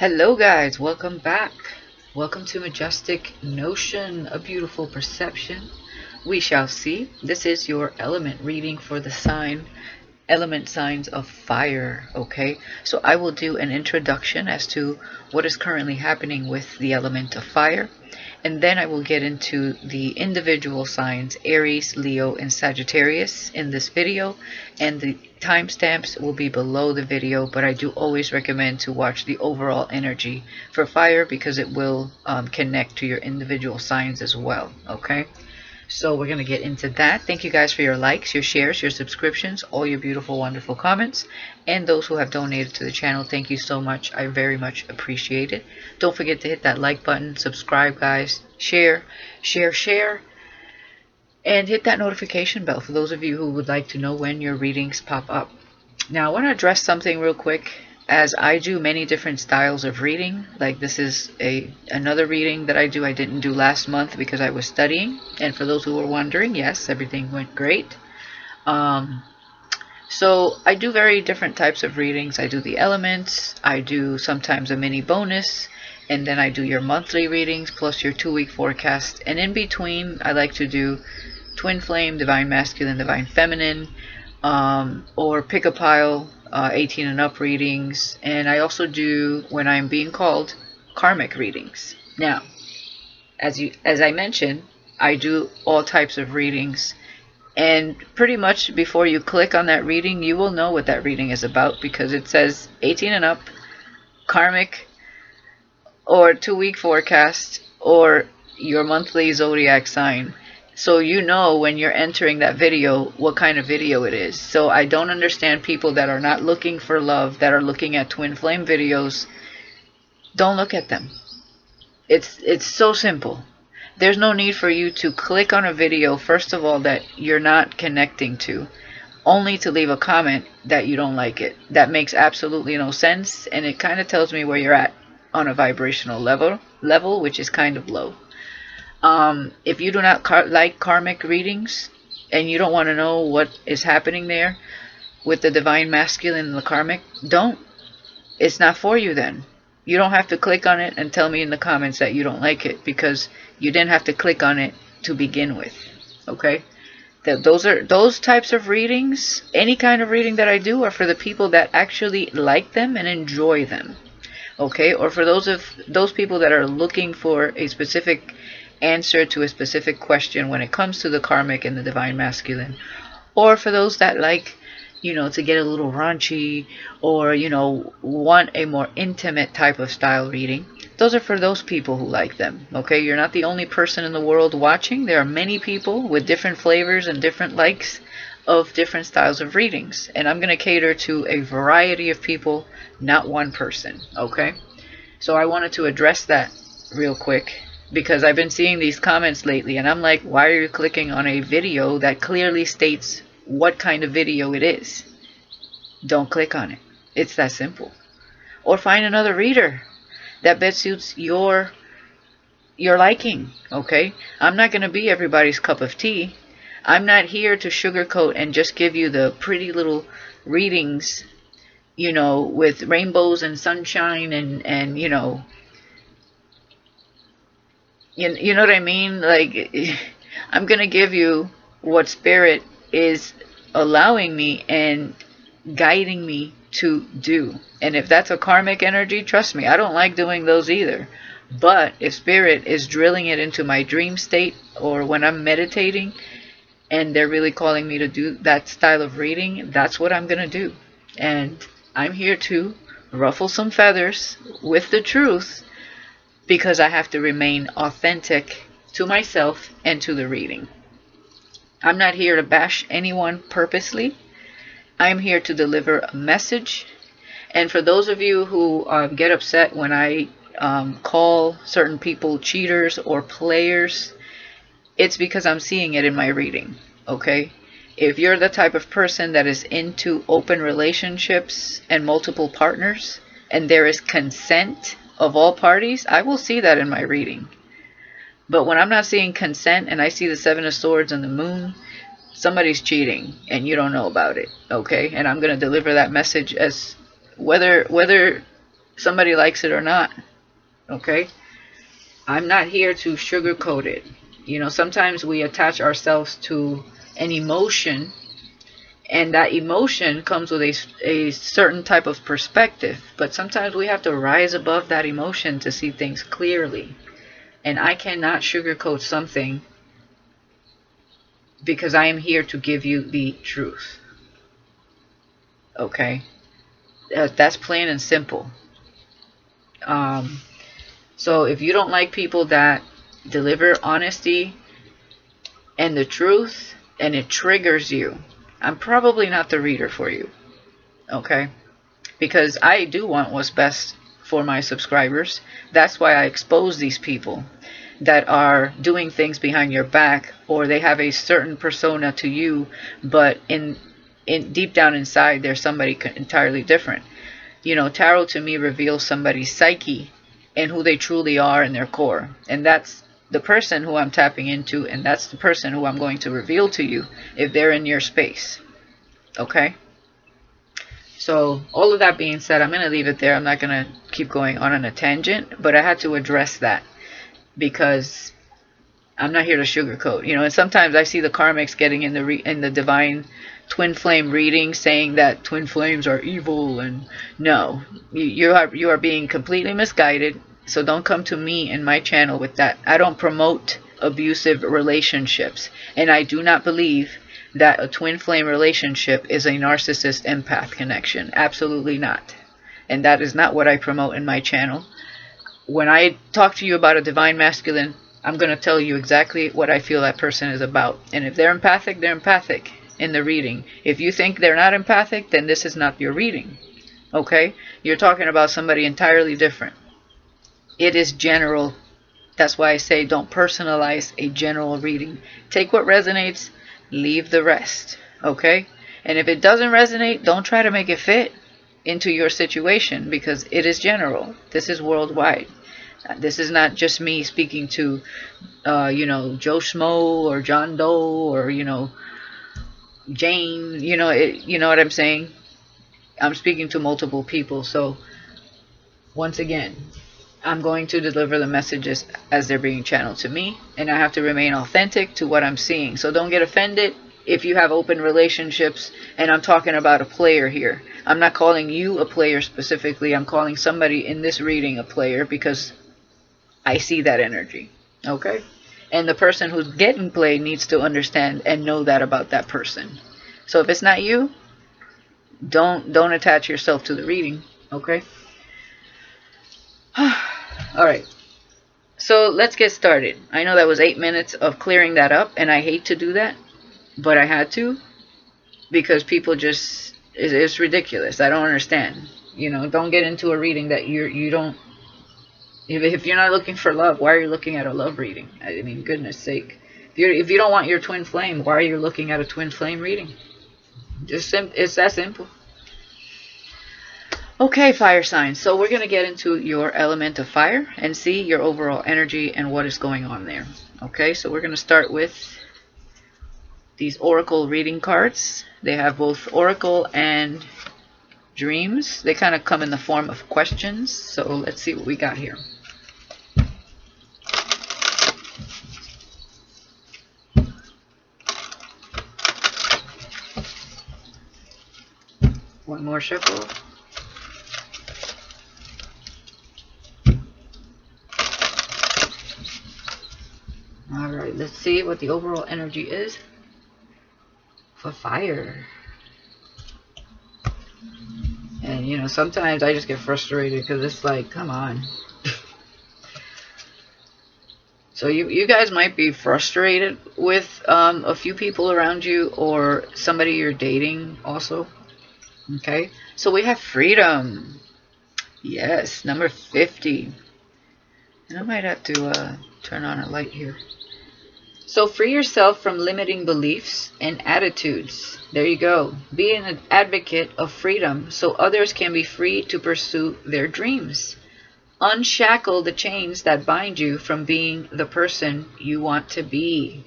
Hello guys, welcome back. Welcome to Majestic Notion, a beautiful perception. We shall see. This is your element reading for the element signs of fire, okay? So I will do an introduction as to what is currently happening with the element of fire, and then I will get into the individual signs, Aries, Leo, and Sagittarius in this video, and the timestamps will be below the video, but I do always recommend to watch the overall energy for fire because it will connect to your individual signs as well, okay? So we're going to get into that. Thank you guys for your likes, your shares, your subscriptions, all your beautiful, wonderful comments. And those who have donated to the channel, thank you so much. I very much appreciate it. Don't forget to hit that like button, subscribe guys, share, and hit that notification bell for those of you who would like to know when your readings pop up. Now I want to address something real quick. As I do many different styles of reading, like this is another reading that I didn't do last month because I was studying. And for those who were wondering, yes, everything went great. So I do very different types of readings. I do the elements, I do sometimes a mini bonus, and then I do your monthly readings plus your 2-week forecast. And in between, I like to do twin flame, divine masculine, divine feminine, or pick a pile, 18 and up readings. And I also do, when I'm being called, karmic readings. Now, as I mentioned, I do all types of readings, and pretty much before you click on that reading, you will know what that reading is about because it says 18 and up, karmic, or 2-week forecast, or your monthly zodiac sign. So you know when you're entering that video what kind of video it is. So I don't understand people that are not looking for love, that are looking at twin flame videos. Don't look at them. It's so simple. There's no need for you to click on a video, first of all, that you're not connecting to, only to leave a comment that you don't like it. That makes absolutely no sense, and it kind of tells me where you're at on a vibrational level, which is kind of low. If you do not like karmic readings and you don't want to know what is happening there with the divine masculine and the karmic, don't. It's not for you then. You don't have to click on it and tell me in the comments that you don't like it because you didn't have to click on it to begin with. Okay? Those types of readings, any kind of reading that I do, are for the people that actually like them and enjoy them. Okay? Or for those people that are looking for a specific answer to a specific question when it comes to the karmic and the divine masculine, or for those that like, to get a little raunchy, or want a more intimate type of style reading. Those are for those people who like them. Okay, you're not the only person in the world watching. There are many people with different flavors and different likes of different styles of readings, and I'm going to cater to a variety of people, not one person. Okay, so I wanted to address that real quick because I've been seeing these comments lately and I'm like, why are you clicking on a video that clearly states what kind of video it is? Don't click on it. It's that simple. Or find another reader that best suits your liking. Okay, I'm not going to be everybody's cup of tea. I'm not here to sugarcoat and just give you the pretty little readings, with rainbows and sunshine and you know what I mean? Like, I'm going to give you what spirit is allowing me and guiding me to do. And if that's a karmic energy, trust me, I don't like doing those either. But if spirit is drilling it into my dream state, or when I'm meditating and they're really calling me to do that style of reading, that's what I'm going to do. And I'm here to ruffle some feathers with the truth because I have to remain authentic to myself and to the reading. I'm not here to bash anyone purposely. I'm here to deliver a message. And for those of you who get upset when I call certain people cheaters or players, it's because I'm seeing it in my reading. Okay? If you're the type of person that is into open relationships and multiple partners, and there is consent of all parties, I will see that in my reading. But when I'm not seeing consent and I see the 7 of Swords and the Moon, somebody's cheating and you don't know about it. Okay? And I'm going to deliver that message as whether somebody likes it or not. Okay? I'm not here to sugarcoat it. You know, sometimes we attach ourselves to an emotion, and that emotion comes with a certain type of perspective. But sometimes we have to rise above that emotion to see things clearly. And I cannot sugarcoat something, because I am here to give you the truth. Okay? That's plain and simple. So if you don't like people that deliver honesty and the truth, and it triggers you, I'm probably not the reader for you. Okay? Because I do want what's best for my subscribers. That's why I expose these people that are doing things behind your back, or they have a certain persona to you, but in deep down inside they're somebody entirely different. You know, tarot to me reveals somebody's psyche and who they truly are in their core. And that's the person who I'm tapping into, and that's the person who I'm going to reveal to you if they're in your space. Okay? So, all of that being said, I'm going to leave it there. I'm not going to keep going on a tangent, but I had to address that because I'm not here to sugarcoat. You know, and sometimes I see the karmics getting in the divine twin flame reading saying that twin flames are evil, and no, you are being completely misguided. So don't come to me and my channel with that. I don't promote abusive relationships, and I do not believe that a twin flame relationship is a narcissist empath connection. Absolutely not. And that is not what I promote in my channel. When I talk to you about a divine masculine, I'm going to tell you exactly what I feel that person is about. And if they're empathic in the reading. If you think they're not empathic, then this is not your reading. Okay? You're talking about somebody entirely different. It is general. That's why I say don't personalize a general reading. Take what resonates, leave the rest. Okay? And if it doesn't resonate, don't try to make it fit into your situation, because it is general. This is worldwide. This is not just me speaking to, Joe Schmo or John Doe or, Jane. You know what I'm saying? I'm speaking to multiple people. So, once again, I'm going to deliver the messages as they're being channeled to me, and I have to remain authentic to what I'm seeing. So don't get offended if you have open relationships, and I'm talking about a player here. I'm not calling you a player specifically. I'm calling somebody in this reading a player because I see that energy. Okay? And the person who's getting played needs to understand and know that about that person. So if it's not you, don't attach yourself to the reading. Okay? Alright, so let's get started. I know that was 8 minutes of clearing that up, and I hate to do that, but I had to, because people just, it's ridiculous. I don't understand. Don't get into a reading that you don't, if you're not looking for love, why are you looking at a love reading? I mean, goodness sake. If you don't want your twin flame, why are you looking at a twin flame reading? It's that simple. Okay, fire signs. So we're going to get into your element of fire and see your overall energy and what is going on there. Okay, so we're going to start with these oracle reading cards. They have both oracle and dreams. They kind of come in the form of questions. So let's see what we got here. One more shuffle. Alright, let's see what the overall energy is for fire. And sometimes I just get frustrated because it's like, come on. So you guys might be frustrated with a few people around you, or somebody you're dating also. Okay, so we have freedom. Yes, number 50. And I might have to turn on a light here. So free yourself from limiting beliefs and attitudes. There you go. Be an advocate of freedom so others can be free to pursue their dreams. Unshackle the chains that bind you from being the person you want to be.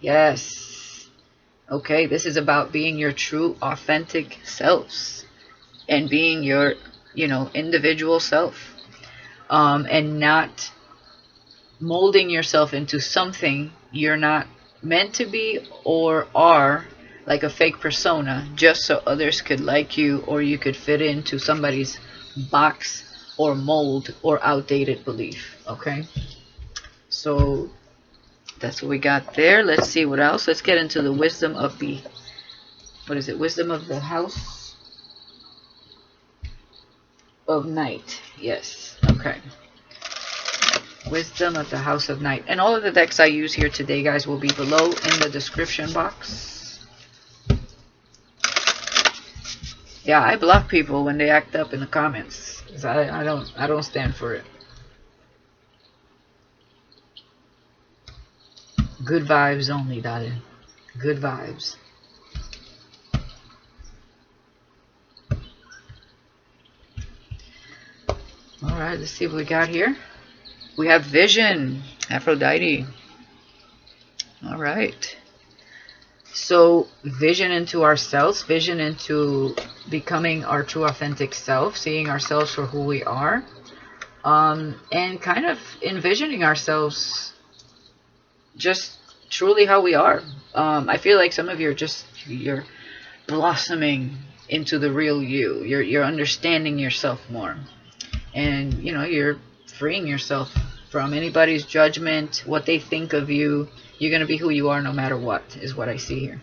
Yes. Okay, this is about being your true, authentic selves and being your you know, individual self, and not molding yourself into something you're not meant to be or are, like a fake persona, just so others could like you or you could fit into somebody's box or mold or outdated belief. Okay, so that's what we got there. Let's see what else. Let's get into the wisdom of the, what is it, wisdom of the house of night. Yes, okay. Wisdom of the House of Night. And all of the decks I use here today, guys, will be below in the description box. Yeah, I block people when they act up in the comments. I don't stand for it. Good vibes only, darling. Good vibes. Alright, let's see what we got here. We have Vision, Aphrodite. Alright. So, vision into ourselves, vision into becoming our true authentic self, seeing ourselves for who we are, and kind of envisioning ourselves just truly how we are. I feel like some of you are you're blossoming into the real you. You're understanding yourself more. And, you know, you're freeing yourself from anybody's judgment, what they think of you. You're going to be who you are no matter what, is what I see here.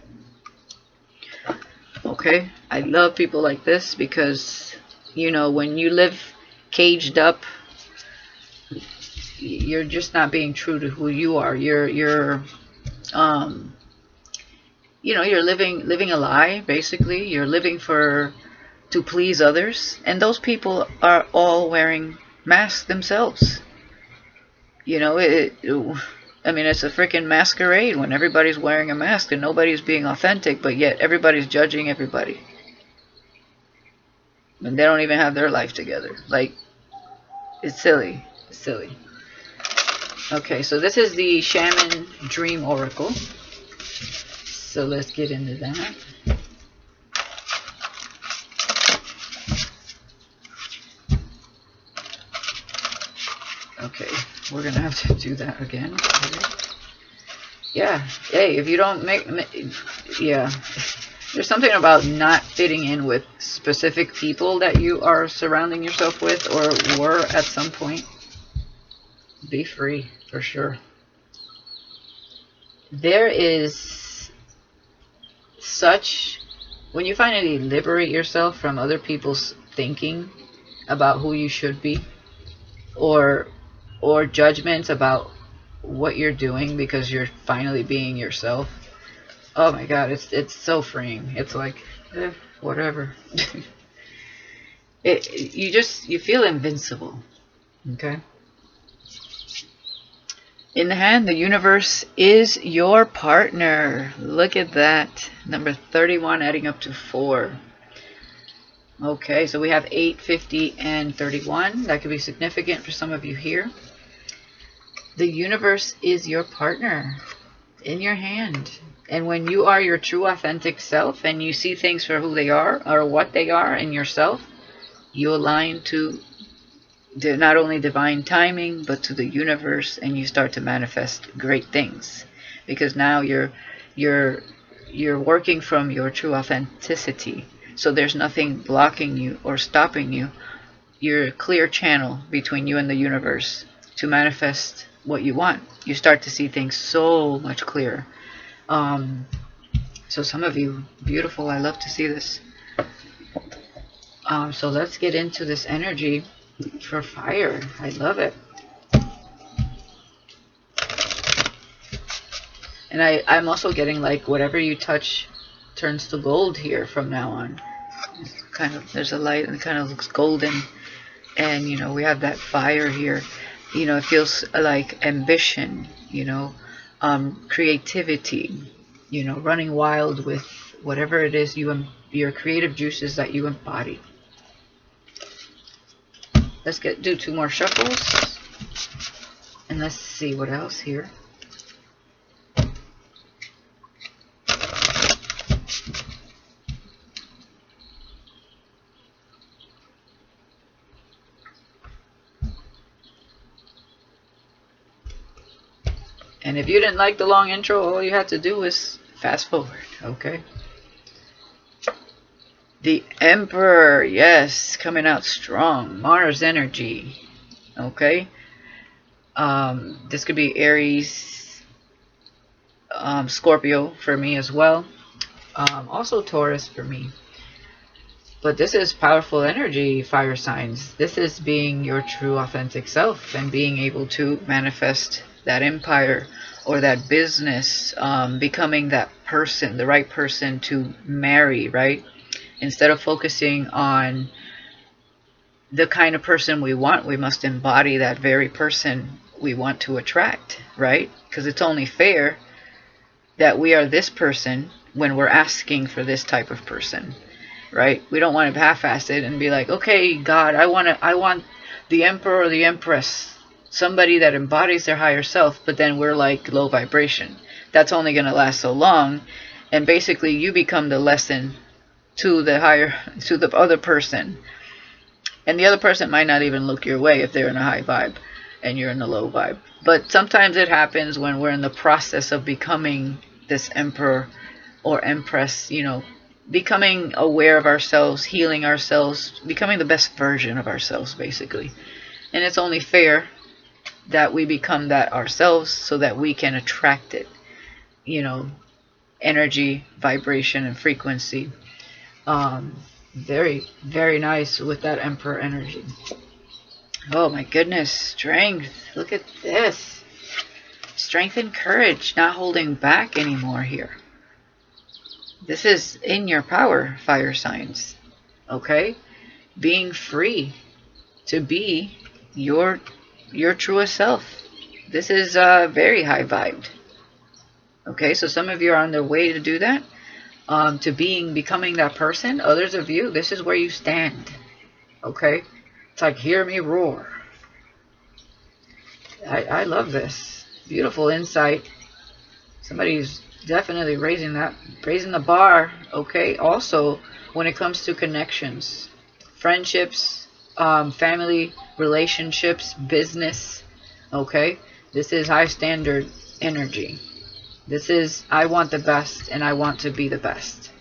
Okay, I love people like this because, you know, when you live caged up, you're just not being true to who you are. You're you know, you're living a lie, basically. You're living to please others, and those people are all wearing masks themselves. You know, I mean, it's a freaking masquerade when everybody's wearing a mask and nobody's being authentic, but yet everybody's judging everybody. And they don't even have their life together. Like, it's silly. It's silly. Okay, so this is the Shaman Dream Oracle. So let's get into that. Okay, we're gonna have to do that again. Yeah, hey, if you don't yeah, there's something about not fitting in with specific people that you are surrounding yourself with or were at some point. Be free, for sure. There is such, when you finally liberate yourself from other people's thinking about who you should be, or judgments about what you're doing because you're finally being yourself. Oh my god, it's so freeing. It's like, whatever. You feel invincible. Okay. In the hand, the universe is your partner. Look at that. Number 31 adding up to 4. Okay, so we have 8, 50, and 31. That could be significant for some of you here. The universe is your partner in your hand. And when you are your true authentic self and you see things for who they are or what they are in yourself, you align to not only divine timing, but to the universe, and you start to manifest great things. Because now you're working from your true authenticity. So there's nothing blocking you or stopping you. You're a clear channel between you and the universe to manifest what you want. You start to see things so much clearer. So some of you, beautiful, I love to see this. So let's get into this energy for fire. I love it. And I'm also getting like whatever you touch turns to gold here from now on. It's kind of, there's a light and it kind of looks golden. And, you know, we have that fire here. You know, it feels like ambition, you know, creativity, you know, running wild with whatever it is your creative juices that you embody. Let's do 2 more shuffles. And let's see what else here. And if you didn't like the long intro, all you had to do was fast forward, okay? The Emperor, yes, coming out strong. Mars energy, okay? This could be Aries, Scorpio for me as well. Also Taurus for me. But this is powerful energy, fire signs. This is being your true authentic self and being able to manifest that empire or that business, becoming that person, the right person to marry, right? Instead of focusing on the kind of person we want, we must embody that very person we want to attract, right? Because it's only fair that we are this person when we're asking for this type of person. Right? We don't want to half-ass it and be like, okay, God, I want the Emperor or the Empress, somebody that embodies their higher self, but then we're like low vibration. That's only going to last so long, and basically you become the lesson to the other person, and the other person might not even look your way if they're in a high vibe and you're in a low vibe. But sometimes it happens when we're in the process of becoming this Emperor or Empress, you know, becoming aware of ourselves, healing ourselves, becoming the best version of ourselves, basically. And it's only fair that we become that ourselves so that we can attract it, you know, energy, vibration, and frequency. Very, very nice with that Emperor energy. Oh my goodness, strength. Look at this. Strength and courage, not holding back anymore here. This is in your power, fire signs, okay? Being free to be your truest self. This is very high vibed, okay? So some of you are on their way to do that, to becoming that person. Others of you, this is where you stand, okay? It's like, hear me roar. I love this. Beautiful insight. Somebody's definitely raising the bar, okay? Also, when it comes to connections, friendships, family relationships, business, okay? This is high standard energy. This is, I want the best and I want to be the best,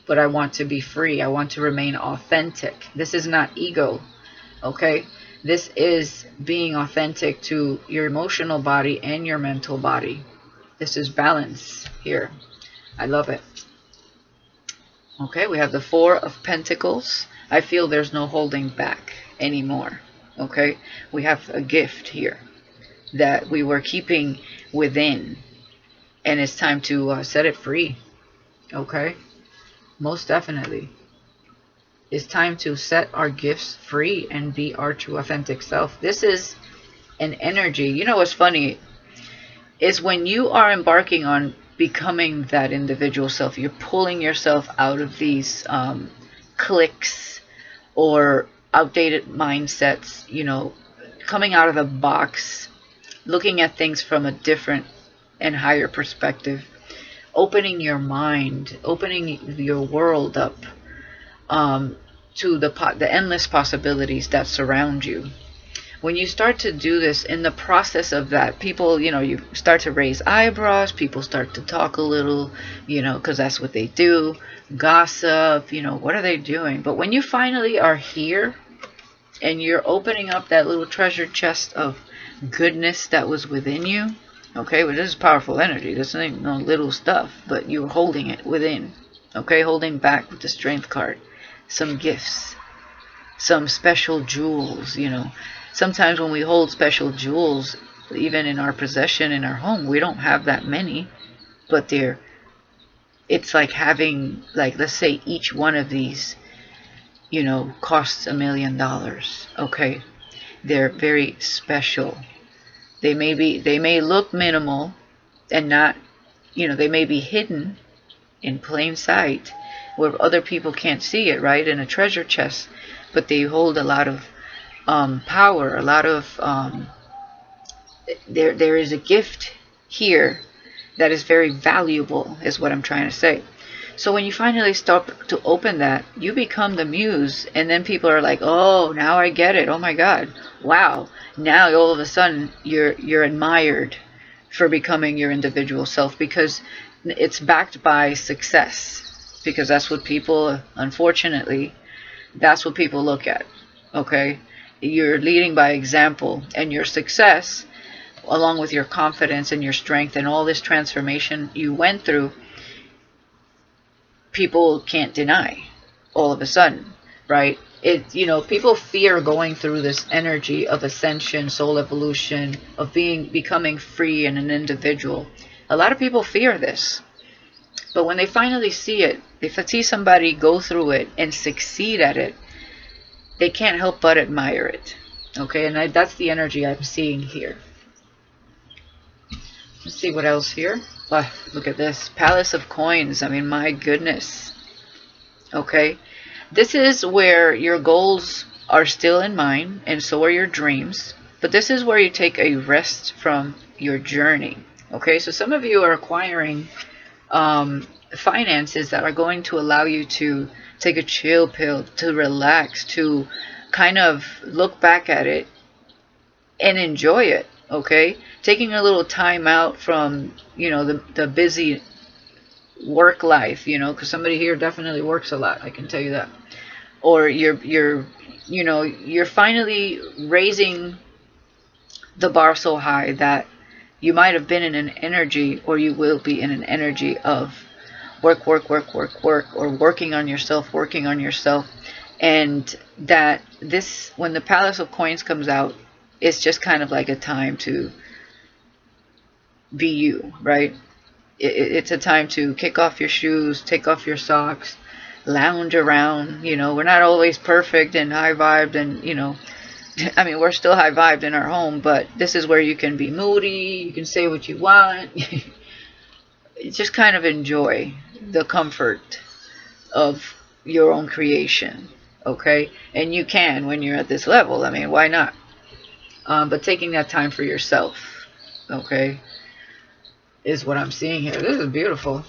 but I want to be free. I want to remain authentic. This is not ego, okay? This is being authentic to your emotional body and your mental body. This is balance here. I love it. Okay, we have the Four of Pentacles. I feel there's no holding back anymore. Okay, we have a gift here that we were keeping within, and it's time to set it free. Okay, most definitely. It's time to set our gifts free and be our true authentic self. This is an energy. You know what's funny? Is when you are embarking on becoming that individual self, you're pulling yourself out of these cliques or outdated mindsets, you know, coming out of the box, looking at things from a different and higher perspective, opening your mind, opening your world up to the endless possibilities that surround you. When you start to do this, in the process of that, people, you know, you start to raise eyebrows, people start to talk a little, you know, because that's what they do, gossip, you know, what are they doing? But when you finally are here and you're opening up that little treasure chest of goodness that was within you, okay, well, this is powerful energy. This ain't no little stuff, but you're holding it within, okay, holding back with the Strength card, some gifts, some special jewels, you know. Sometimes when we hold special jewels, even in our possession, in our home, we don't have that many, but it's like having, like, let's say each one of these, you know, costs $1 million. Okay, they're very special. They may look minimal and not, you know, they may be hidden in plain sight where other people can't see it, right, in a treasure chest, but they hold a lot of power, a lot of there is a gift here that is very valuable, is what I'm trying to say. So when you finally start to open that, you become the muse, and then people are like, oh, now I get it. Oh my God, wow. Now all of a sudden you're admired, for becoming your individual self, because it's backed by success, because that's what people, unfortunately, that's what people look at. Okay, you're leading by example, and your success, along with your confidence and your strength and all this transformation you went through, people can't deny all of a sudden, right? People fear going through this energy of ascension, soul evolution, of becoming free and an individual. A lot of people fear this. But when they finally see it, if they see somebody go through it and succeed at it, they can't help but admire it. Okay, and that's the energy I'm seeing here. Let's see what else here. Wow, look at this. Palace of Coins. I mean, my goodness. Okay, this is where your goals are still in mind, and so are your dreams. But this is where you take a rest from your journey. Okay, so some of you are acquiring finances that are going to allow you to take a chill pill, to relax, to kind of look back at it and enjoy it. Okay, taking a little time out from the busy work life, because somebody here definitely works a lot, I can tell you that. Or you're finally raising the bar so high that you might have been in an energy, or you will be in an energy of work, or working on yourself, and that this, when the Palace of Coins comes out, it's just kind of like a time to be you, right? It's a time to kick off your shoes, take off your socks, lounge around. We're not always perfect and high vibed, and I mean, we're still high vibed in our home, but this is where you can be moody, you can say what you want. Just kind of enjoy the comfort of your own creation, okay? And you can, when you're at this level, I mean, why not? But taking that time for yourself, okay, is what I'm seeing here. This is beautiful.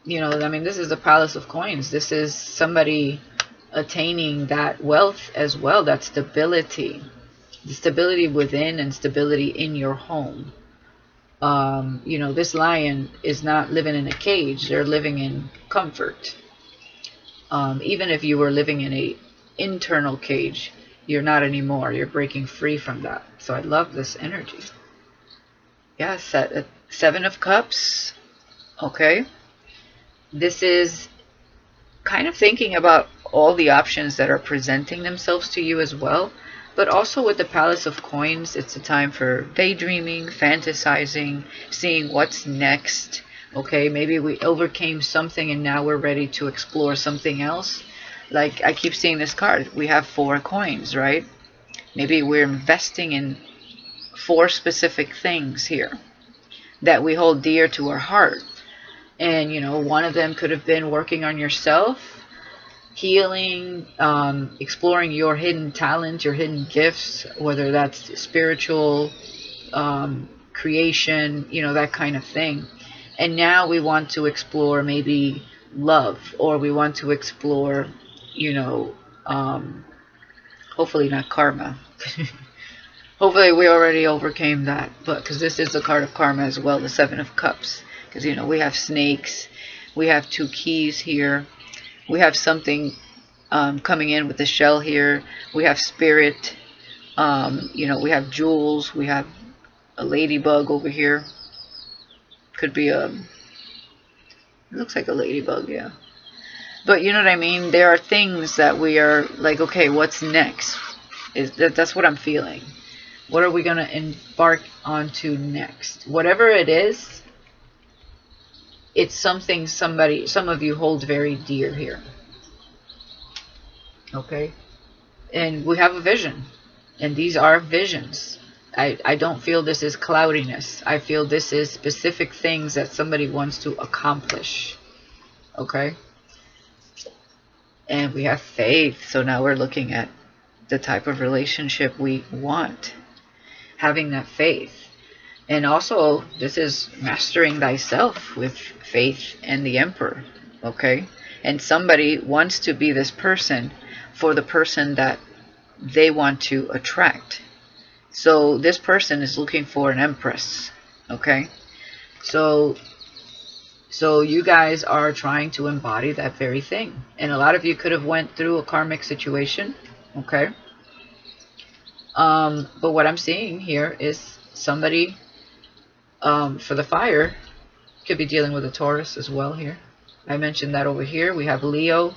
I mean, this is the Palace of Coins. This is somebody attaining that wealth as well, that stability. The stability within and stability in your home. This lion is not living in a cage. They're living in comfort. Even if you were living in a internal cage, you're not anymore. You're breaking free from that. So I love this energy. Yeah, Seven of Cups. Okay. This is kind of thinking about all the options that are presenting themselves to you as well. But also with the Palace of Coins, it's a time for daydreaming, fantasizing, seeing what's next. Okay, maybe we overcame something and now we're ready to explore something else. Like I keep seeing this card. We have 4 coins, right? Maybe we're investing in 4 specific things here that we hold dear to our heart. And, one of them could have been working on yourself, healing, exploring your hidden talent, your hidden gifts, whether that's spiritual, creation, that kind of thing. And now we want to explore maybe love, or we want to explore, hopefully not karma. Hopefully we already overcame that, but because this is the card of karma as well, the 7 of Cups. Because, we have snakes, we have 2 keys here, we have something coming in with the shell here, we have spirit, we have jewels, we have a ladybug over here. Could be it looks like a ladybug, yeah. But you know what I mean? There are things that we are like, okay, what's next? That's what I'm feeling. What are we going to embark onto next? Whatever it is, it's something some of you hold very dear here. Okay? And we have a vision. And these are visions. I don't feel this is cloudiness. I feel this is specific things that somebody wants to accomplish. Okay? And we have faith. So now we're looking at the type of relationship we want. Having that faith. And also, this is mastering thyself with faith and the Emperor. Okay? And somebody wants to be this person for the person that they want to attract. So this person is looking for an Empress. Okay? So you guys are trying to embody that very thing. And a lot of you could have went through a karmic situation, okay? But what I'm seeing here is somebody, for the fire, could be dealing with a Taurus as well here. I mentioned that over here. We have Leo,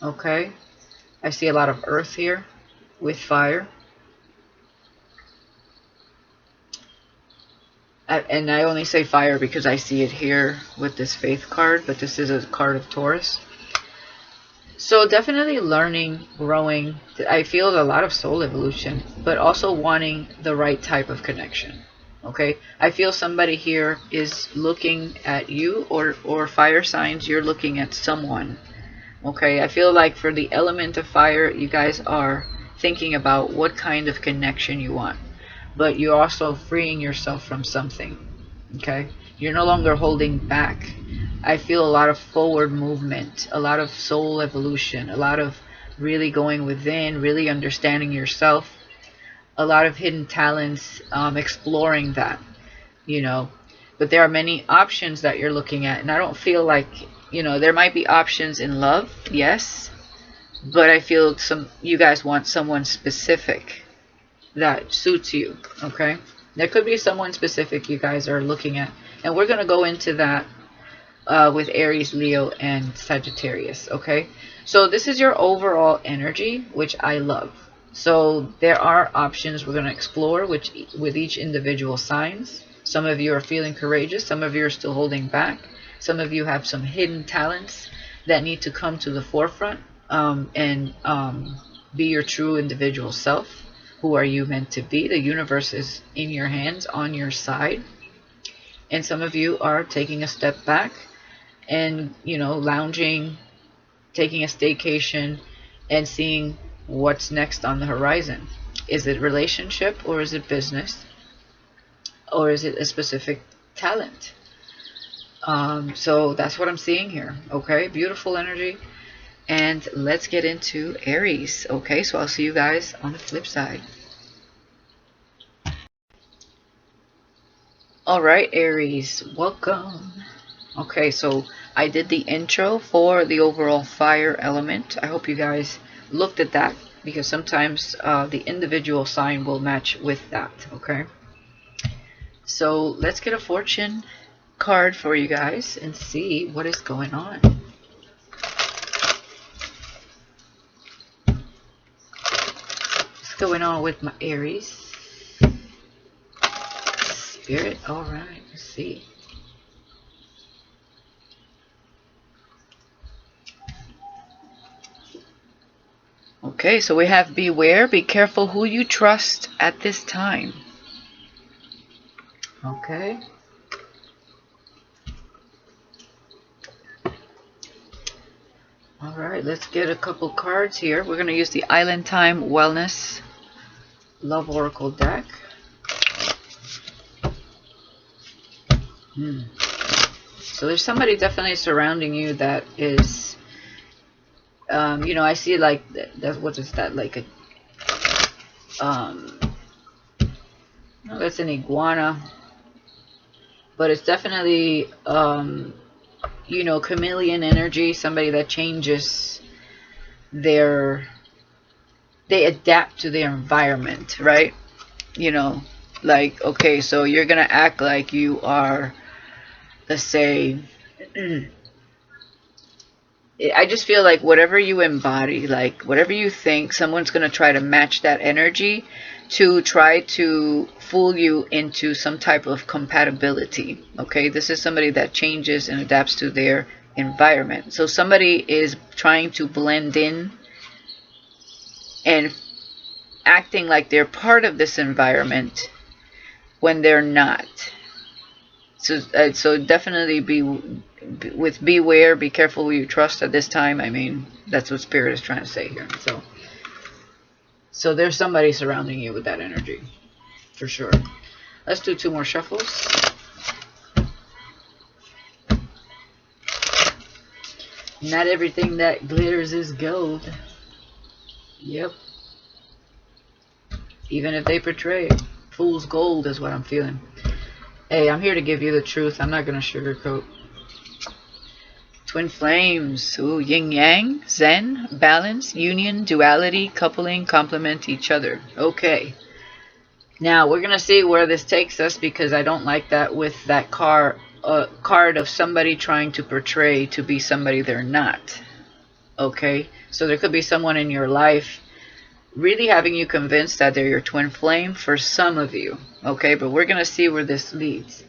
okay? I see a lot of earth here with fire. And I only say fire because I see it here with this faith card, but this is a card of Taurus. So definitely learning, growing. I feel a lot of soul evolution, but also wanting the right type of connection. Okay, I feel somebody here is looking at you, or fire signs, you're looking at someone. Okay, I feel like for the element of fire, you guys are thinking about what kind of connection you want, but you're also freeing yourself from something. Okay, you're no longer holding back. I feel a lot of forward movement, a lot of soul evolution, a lot of really going within, really understanding yourself, a lot of hidden talents, exploring that, you know. But there are many options that you're looking at, and I don't feel like, you know, there might be options in love, yes, but I feel you guys want someone specific that suits you, okay? There could be someone specific you guys are looking at, and we're going to go into that with Aries, Leo, and Sagittarius, okay? So this is your overall energy, which I love. So there are options we're going to explore with each individual signs. Some of you are feeling courageous. Some of you are still holding back. Some of you have some hidden talents that need to come to the forefront, and be your true individual self. Who are you meant to be? The universe is in your hands, on your side. And some of you are taking a step back and, you know, lounging, taking a staycation, and seeing what's next on the horizon. Is it relationship, or is it business, or is it a specific talent? So that's what I'm seeing here. Okay, beautiful energy. And let's get into Aries. Okay, so I'll see you guys on the flip side. All right, Aries, welcome. Okay, so I did the intro for the overall fire element. I hope you guys looked at that, because sometimes the individual sign will match with that. Okay, so let's get a fortune card for you guys and see what is going on. What's going on with my Aries? Spirit, all right, let's see. Okay, so we have beware, be careful who you trust at this time. Okay. All right, let's get a couple cards here. We're going to use the Island Time Wellness Love Oracle deck. So there's somebody definitely surrounding you that is, you know, I see like that. What is that? Like a, no, that's an iguana, but it's definitely, you know, chameleon energy. Somebody that changes they adapt to their environment, right? You know, like, okay, so you're gonna act like you are, let's say, I just feel like whatever you embody, like whatever you think, someone's going to try to match that energy to try to fool you into some type of compatibility. Okay, this is somebody that changes and adapts to their environment. So somebody is trying to blend in and acting like they're part of this environment when they're not. So definitely beware, be careful who you trust at this time. I mean, that's what Spirit is trying to say here. So there's somebody surrounding you with that energy, for sure. Let's do 2 more shuffles. Not everything that glitters is gold. Yep. Even if they portray it. Fool's gold is what I'm feeling. Hey, I'm here to give you the truth. I'm not going to sugarcoat. Twin flames. Ooh, yin yang, zen, balance, union, duality, coupling, complement each other. Okay. Now we're going to see where this takes us, because I don't like that with that card of somebody trying to portray to be somebody they're not. Okay? So there could be someone in your life really having you convinced that they're your twin flame for some of you. Okay? But we're going to see where this leads.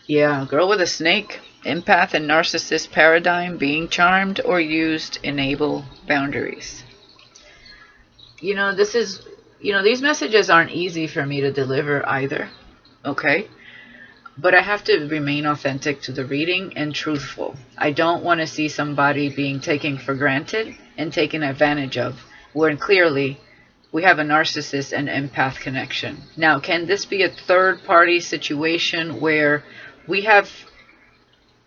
Yeah, girl with a snake. Empath and narcissist paradigm, being charmed or used, enable boundaries. This is, these messages aren't easy for me to deliver either. Okay? But I have to remain authentic to the reading and truthful. I don't want to see somebody being taken for granted and taken advantage of, when clearly we have a narcissist and empath connection. Now, can this be a third-party situation where we have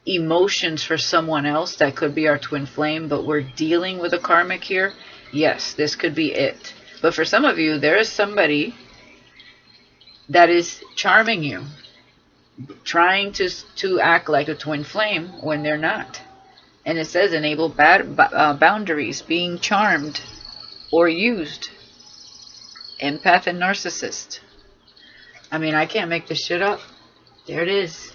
emotions for someone else that could be our twin flame, but we're dealing with a karmic here? Yes, this could be it. But for some of you, there is somebody that is charming you, trying to act like a twin flame when they're not. And it says enable boundaries, being charmed or used. Empath and narcissist. I mean, I can't make this shit up. There it is.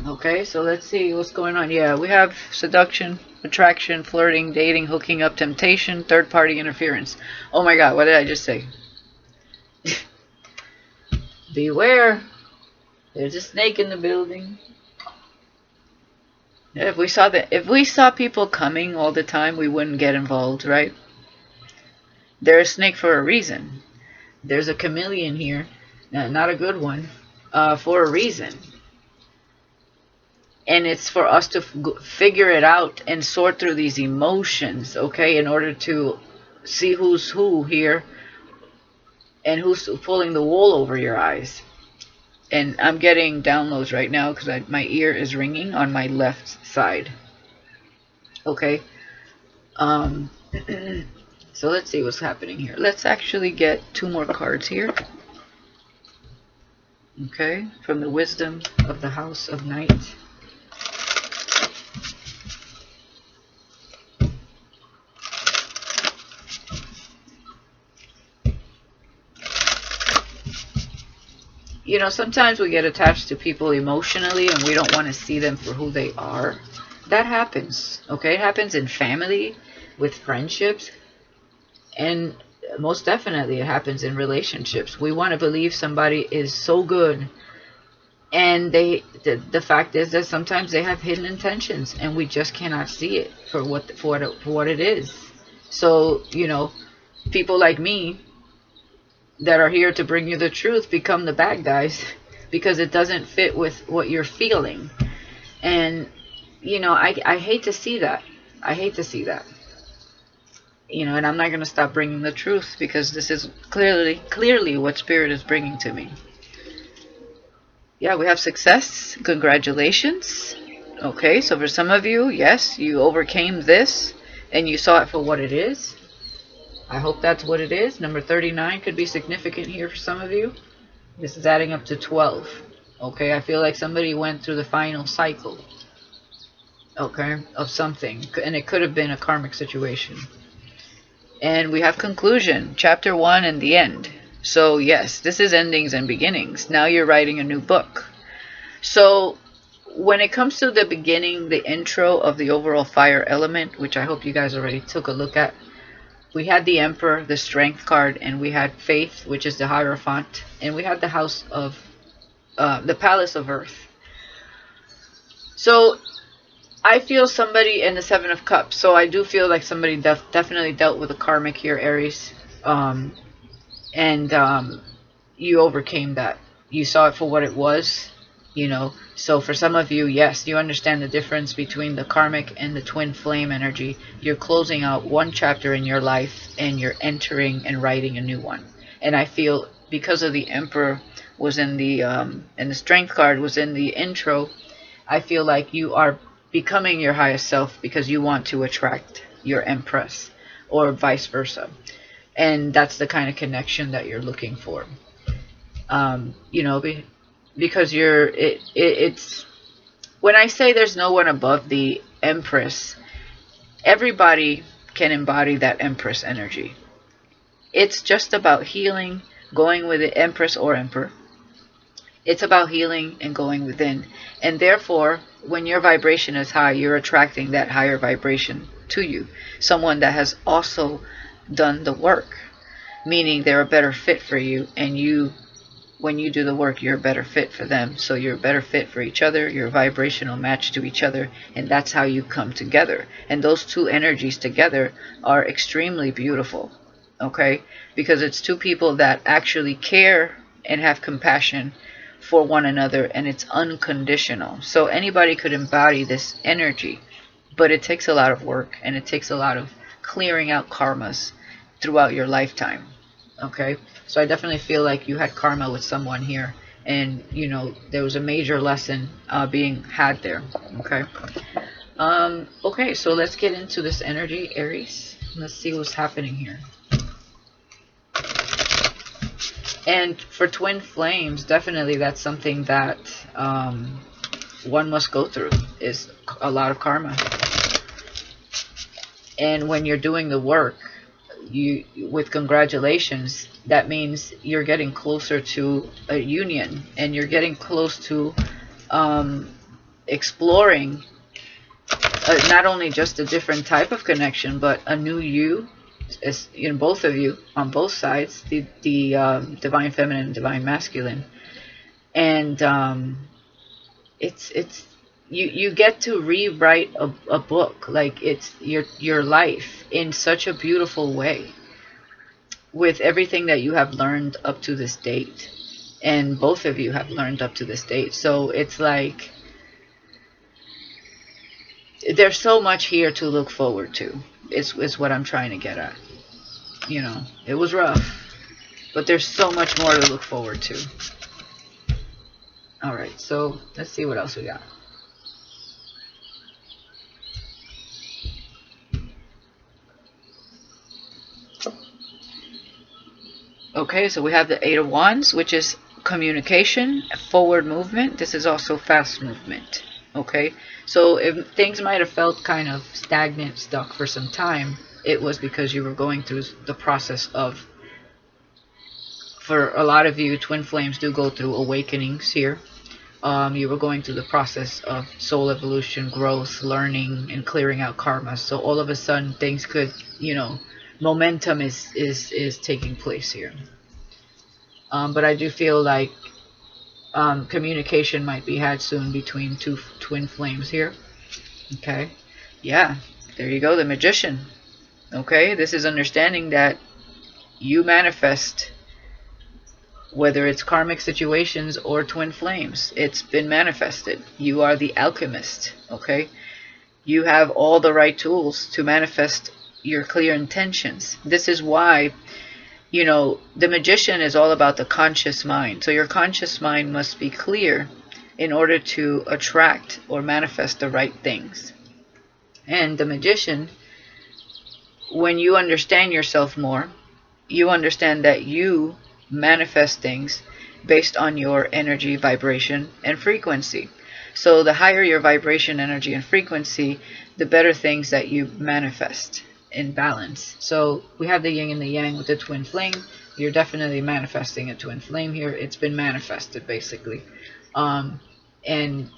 Okay, so let's see what's going on. Yeah, we have seduction, attraction, flirting, dating, hooking up, temptation, third-party interference. Oh my god, what did I just say? Beware. There's a snake in the building. If we saw people coming all the time, we wouldn't get involved, right? They're a snake for a reason. There's a chameleon here, not a good one, for a reason. And it's for us to figure it out and sort through these emotions, okay, in order to see who's who here and who's pulling the wool over your eyes. And I'm getting downloads right now because my ear is ringing on my left side. Okay. So let's see what's happening here. Let's actually get 2 more cards here. Okay. From the wisdom of the House of Night. Sometimes we get attached to people emotionally and we don't want to see them for who they are. That happens, okay? It happens in family, with friendships, and most definitely it happens in relationships. We want to believe somebody is so good, and the fact is that sometimes they have hidden intentions and we just cannot see it for what it is. So, people like me that are here to bring you the truth become the bad guys because it doesn't fit with what you're feeling. And I hate to see that. I hate to see that. And I'm not going to stop bringing the truth, because this is clearly what Spirit is bringing to me. Yeah, we have success. Congratulations. Okay, so for some of you, yes, you overcame this and you saw it for what it is. I hope that's what it is. Number 39 could be significant here for some of you. This is adding up to 12. Okay, I feel like somebody went through the final cycle. Okay, of something. And it could have been a karmic situation. And we have conclusion. Chapter 1 and the end. So yes, this is endings and beginnings. Now you're writing a new book. So when it comes to the beginning, the intro of the overall fire element, which I hope you guys already took a look at, we had the Emperor, the Strength card, and we had Faith, which is the Hierophant, and we had the House of, the Palace of Earth. So I feel somebody in the Seven of Cups. So I do feel like somebody definitely dealt with a karmic here, Aries. You overcame that. You saw it for what it was, So for some of you, yes, you understand the difference between the karmic and the twin flame energy. You're closing out one chapter in your life and you're entering and writing a new one. And I feel because of the Emperor was in the and the Strength card was in the intro, I feel like you are becoming your highest self because you want to attract your Empress, or vice versa. And that's the kind of connection that you're looking for. because it's when I say there's no one above the Empress, everybody can embody that Empress energy. It's just about healing, going with the Empress or Emperor. It's about healing and going within. And therefore, when your vibration is high, you're attracting that higher vibration to you. Someone that has also done the work, meaning they're a better fit for you. And you, when you do the work, you're a better fit for them. So you're a better fit for each other. You're a vibrational match to each other. And that's how you come together. And those two energies together are extremely beautiful. Okay? Because it's two people that actually care and have compassion for one another, and it's unconditional. So anybody could embody this energy, but it takes a lot of work, and it takes a lot of clearing out karmas throughout your lifetime. Okay, so I definitely feel like you had karma with someone here, and you know there was a major lesson being had there. Okay. Okay, so let's get into this energy, Aries. Let's see what's happening here. And for twin flames, definitely that's something that one must go through, is a lot of karma. And when you're doing the work, with congratulations, that means you're getting closer to a union, and you're getting close to exploring not only just a different type of connection, but a new you. As in both of you, on both sides, the divine feminine and divine masculine, and it's you get to rewrite a book, like it's your life in such a beautiful way, with everything that you have learned up to this date, and both of you have learned up to this date. So it's like there's so much here to look forward to. Is what I'm trying to get at. You know, it was rough, but there's so much more to look forward to. Alright, so let's see what else we got. Okay, so we have the Eight of Wands, which is communication, forward movement. This is also fast movement. Okay, so if things might have felt kind of stagnant, stuck for some time, it was because you were going through the process of, for a lot of you, twin flames do go through awakenings here. You were going through the process of soul evolution, growth, learning, and clearing out karma. So all of a sudden, things could, you know, momentum is taking place here. But I do feel like communication might be had soon between two twin flames here. Okay, yeah, there you go, the Magician. Okay, this is understanding that you manifest, whether it's karmic situations or twin flames, it's been manifested. You are the alchemist. Okay, you have all the right tools to manifest your clear intentions. This is why, you know, the Magician is all about the conscious mind. So your conscious mind must be clear in order to attract or manifest the right things. And the Magician, when you understand yourself more, you understand that you manifest things based on your energy, vibration, and frequency. So the higher your vibration, energy, and frequency, the better things that you manifest in balance. So we have the yin and the yang with the twin flame. You're definitely manifesting a twin flame here. It's been manifested, basically. And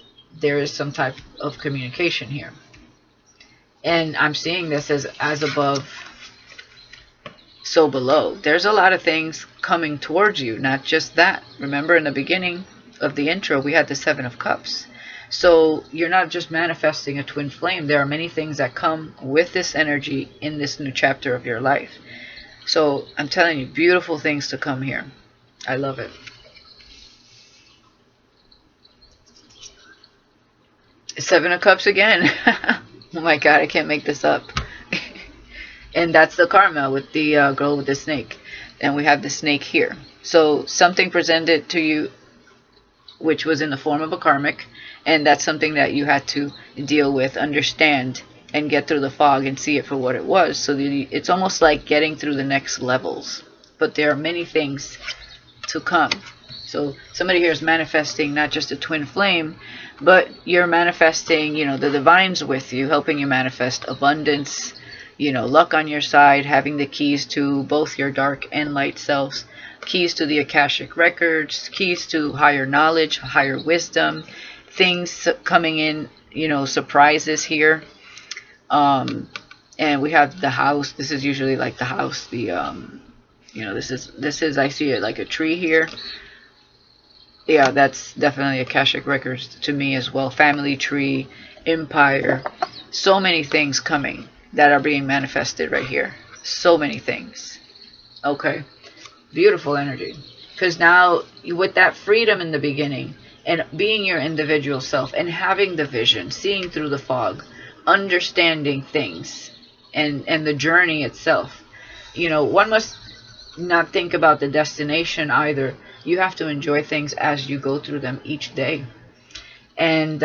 there is some type of communication here. And I'm seeing this as above, so below. There's a lot of things coming towards you, not just that. Remember in the beginning of the intro, we had the Seven of Cups. So you're not just manifesting a twin flame. There are many things that come with this energy in this new chapter of your life. So I'm telling you, beautiful things to come here. I love it. Seven of Cups again. Oh my God, I can't make this up. And that's the karma with the girl with the snake. And we have the snake here. So something presented to you which was in the form of a karmic, and that's something that you had to deal with, understand, and get through the fog and see it for what it was. So it's almost like getting through the next levels. But there are many things to come. So somebody here is manifesting not just a twin flame, but you're manifesting, the divine's with you, helping you manifest abundance, luck on your side, having the keys to both your dark and light selves, keys to the Akashic records, keys to higher knowledge, higher wisdom, things coming in, surprises here. And we have the house. This is usually like the house, this is I see it like a tree here. Yeah, that's definitely Akashic records to me as well. Family tree, empire, so many things coming that are being manifested right here. So many things. Okay, beautiful energy. Because now with that freedom in the beginning and being your individual self and having the vision, seeing through the fog, understanding things and the journey itself, one must not think about the destination either. You have to enjoy things as you go through them each day. And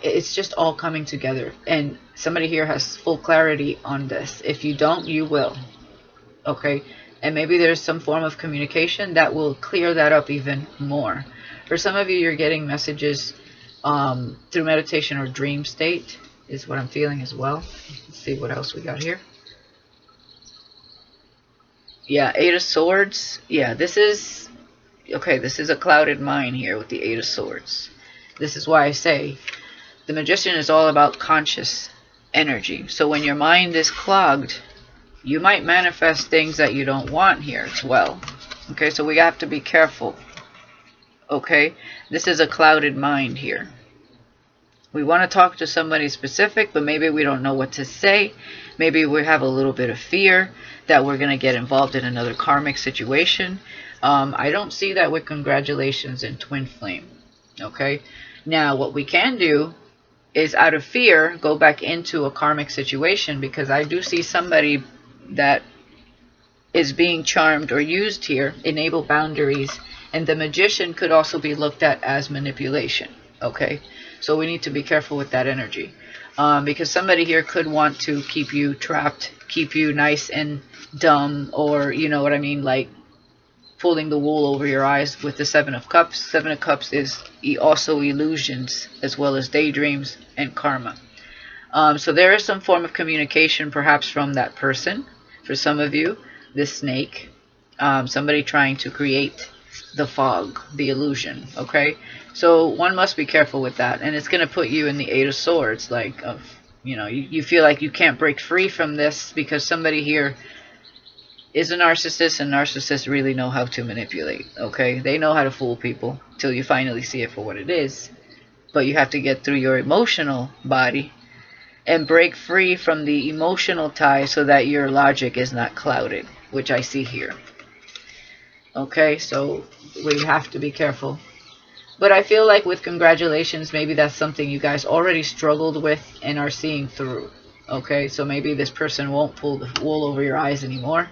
it's just all coming together. And somebody here has full clarity on this. If you don't, you will. Okay? And maybe there's some form of communication that will clear that up even more. For some of you, you're getting messages through meditation or dream state is what I'm feeling as well. Let's see what else we got here. Yeah, Eight of Swords. Yeah, this is a clouded mind here with the Eight of Swords. This is why I say the Magician is all about conscious energy. So when your mind is clogged, you might manifest things that you don't want here as well. Okay, so we have to be careful. Okay, this is a clouded mind here. We want to talk to somebody specific, but maybe we don't know what to say. Maybe we have a little bit of fear that we're going to get involved in another karmic situation. I don't see that with congratulations and twin flame. Okay, now what we can do is out of fear go back into a karmic situation, because I do see somebody that is being charmed or used here, enable boundaries, and the Magician could also be looked at as manipulation. Okay, so we need to be careful with that energy, because somebody here could want to keep you trapped, keep you nice and dumb, or you know what I mean, like pulling the wool over your eyes with the Seven of Cups. Seven of Cups is also illusions as well as daydreams and karma. So there is some form of communication perhaps from that person. For some of you, this snake, somebody trying to create the fog, the illusion. Okay, so one must be careful with that, and it's going to put you in the Eight of Swords, like you feel like you can't break free from this, because somebody here is a narcissist, and narcissists really know how to manipulate. Okay, they know how to fool people till you finally see it for what it is. But you have to get through your emotional body and break free from the emotional tie so that your logic is not clouded, which I see here. Okay, so we have to be careful. But I feel like with congratulations, maybe that's something you guys already struggled with and are seeing through. Okay, so maybe this person won't pull the wool over your eyes anymore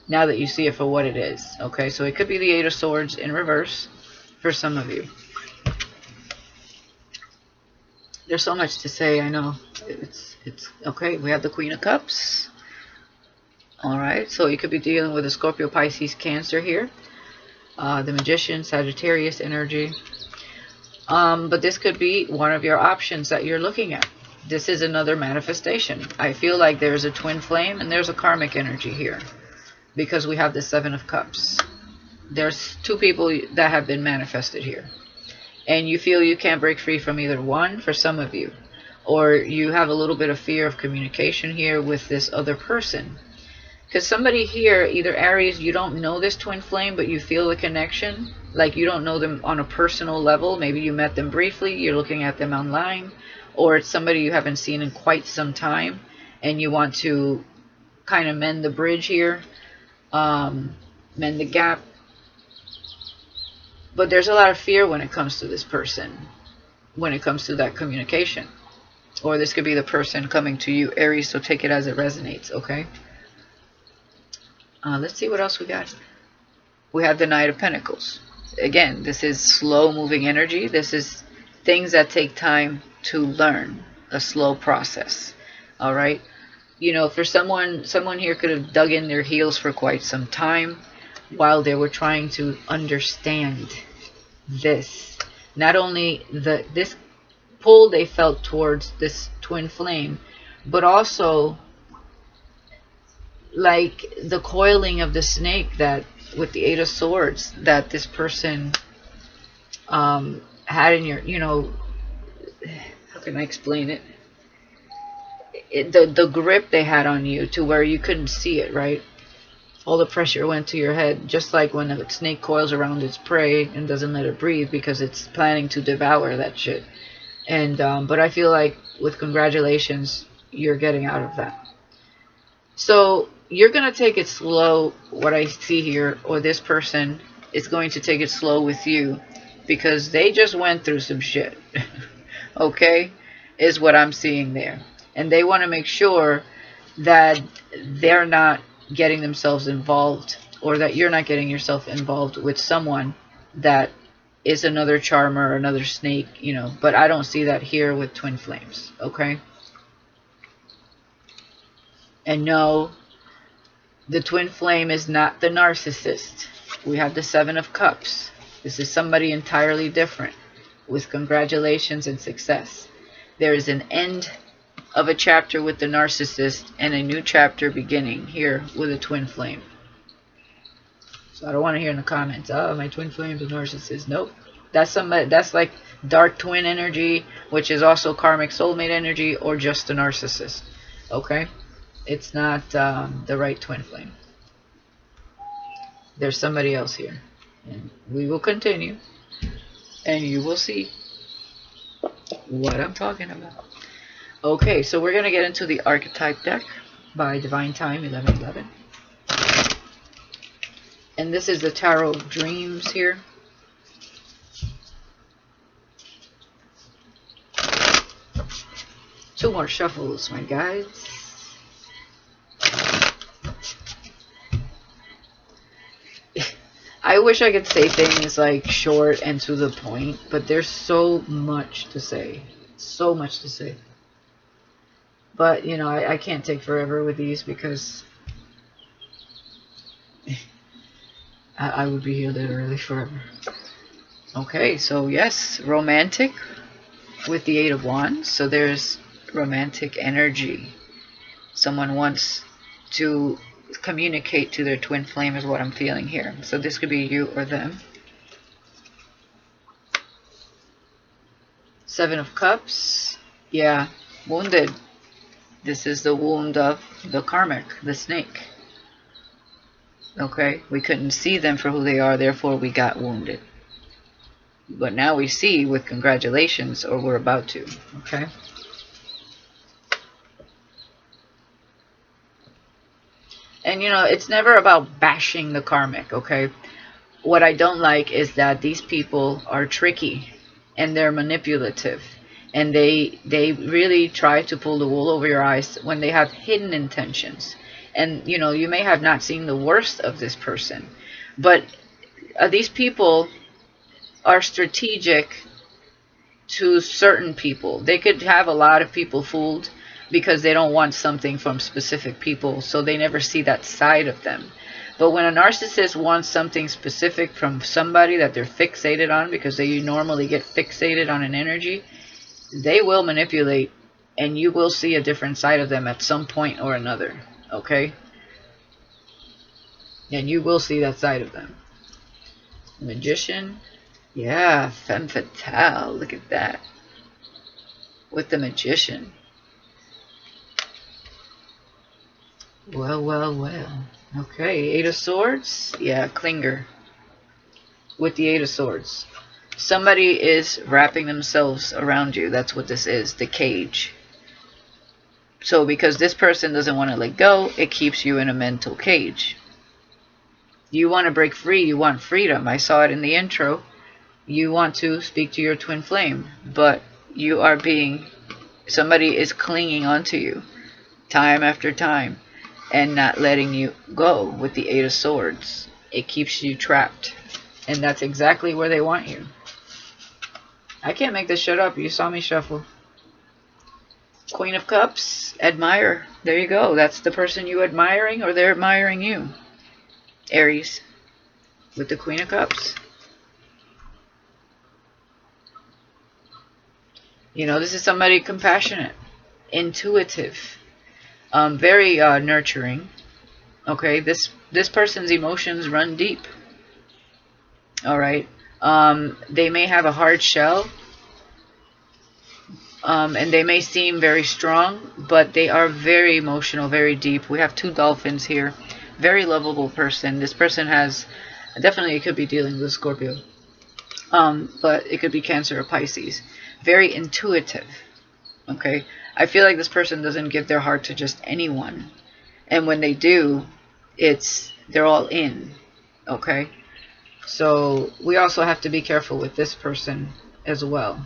now that you see it for what it is. Okay, so it could be the Eight of Swords in reverse for some of you. There's so much to say, I know. It's okay. We have the Queen of Cups. Alright, so you could be dealing with a Scorpio, Pisces, Cancer here. The Magician, Sagittarius energy. But this could be one of your options that you're looking at. This is another manifestation. I feel like there's a twin flame and there's a karmic energy here, because we have the Seven of Cups. There's two people that have been manifested here. And you feel you can't break free from either one for some of you. Or you have a little bit of fear of communication here with this other person. Because somebody here, either Aries, you don't know this twin flame, but you feel the connection. Like you don't know them on a personal level. Maybe you met them briefly, you're looking at them online. Or it's somebody you haven't seen in quite some time, and you want to kind of mend the bridge here. Mend the gap. But there's a lot of fear when it comes to this person, when it comes to that communication. Or this could be the person coming to you, Aries, so take it as it resonates, okay? Let's see what else we got. We have the Knight of Pentacles. Again, this is slow-moving energy. This is things that take time to learn, a slow process, all right? You know, for someone here could have dug in their heels for quite some time. while they were trying to understand this. Not only this pull they felt towards this twin flame, but also like the coiling of the snake that with the Eight of Swords that this person had in your, you know, how can I explain it? The grip they had on you to where you couldn't see it, right? All the pressure went to your head, just like when a snake coils around its prey and doesn't let it breathe because it's planning to devour that shit. And but I feel like with congratulations, you're getting out of that. So you're gonna take it slow, what I see here, or this person is going to take it slow with you because they just went through some shit. Okay, is what I'm seeing there. And they want to make sure that they're not getting themselves involved, or that you're not getting yourself involved with someone that is another charmer or another snake, you know. But I don't see that here with twin flames. Okay. And no, the twin flame is not the narcissist. We have the Seven of Cups. This is somebody entirely different with congratulations and success. There is an end of a chapter with the narcissist and a new chapter beginning here with a twin flame. So I don't want to hear in the comments, oh, my twin flame is a narcissist. Nope. That's somebody, that's like dark twin energy, which is also karmic soulmate energy, or just a narcissist. Okay? It's not the right twin flame. There's somebody else here. And we will continue. And you will see what I'm talking about. Okay, so we're going to get into the archetype deck by Divine Time 1111. And this is the Tarot of Dreams here. Two more shuffles, my guys. I wish I could say things like short and to the point, but there's so much to say. So much to say. But, you know, I can't take forever with these because I would be here literally forever. Okay, so yes, romantic with the Eight of Wands. So there's romantic energy. Someone wants to communicate to their twin flame is what I'm feeling here. So this could be you or them. Seven of Cups. Yeah, wounded. This is the wound of the karmic, the snake. Okay, we couldn't see them for who they are, therefore we got wounded. But now we see with congratulations, or we're about to. Okay. And you know, it's never about bashing the karmic, okay? What I don't like is that these people are tricky and they're manipulative. And they really try to pull the wool over your eyes when they have hidden intentions. And, you know, you may have not seen the worst of this person. But these people are strategic to certain people. They could have a lot of people fooled because they don't want something from specific people. So they never see that side of them. But when a narcissist wants something specific from somebody that they're fixated on, because they normally get fixated on an energy, they will manipulate, and you will see a different side of them at some point or another. Okay? And you will see that side of them. Magician. Yeah, femme fatale. Look at that. With the Magician. Well, well, well. Okay, Eight of Swords. Yeah, clinger. With the Eight of Swords. Somebody is wrapping themselves around you. That's what this is. The cage. So because this person doesn't want to let go, it keeps you in a mental cage. You want to break free. You want freedom. I saw it in the intro. You want to speak to your twin flame. But you are being... somebody is clinging onto you. Time after time. And not letting you go with the Eight of Swords. It keeps you trapped. And that's exactly where they want you. I can't make this shit up. You saw me shuffle. Queen of Cups. Admire. There you go. That's the person you admiring, or they're admiring you. Aries. with the Queen of Cups. You know, this is somebody compassionate, intuitive, very nurturing. Okay, this person's emotions run deep. All right, they may have a hard shell, and they may seem very strong, but they are very emotional, very deep. We have two dolphins here. Very lovable person. This person has, definitely, it could be dealing with Scorpio, but it could be Cancer or Pisces. Very intuitive. Okay, I feel like this person doesn't give their heart to just anyone, and when they do, they're all in. Okay, so we also have to be careful with this person as well.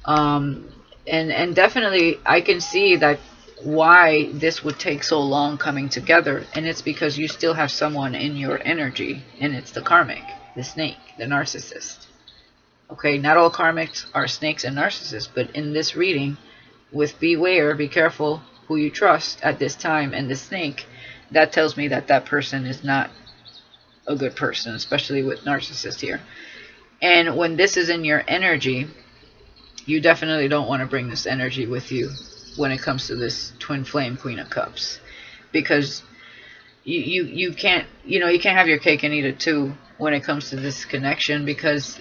And definitely I can see that why this would take so long coming together, and it's because you still have someone in your energy, and it's the karmic, the snake, the narcissist. Okay, not all karmics are snakes and narcissists, but in this reading, with beware, be careful who you trust at this time, and the snake, that tells me that that person is not a good person, especially with narcissist here. And when this is in your energy, you definitely don't want to bring this energy with you when it comes to this twin flame Queen of Cups, because you can't, you can't have your cake and eat it too when it comes to this connection, because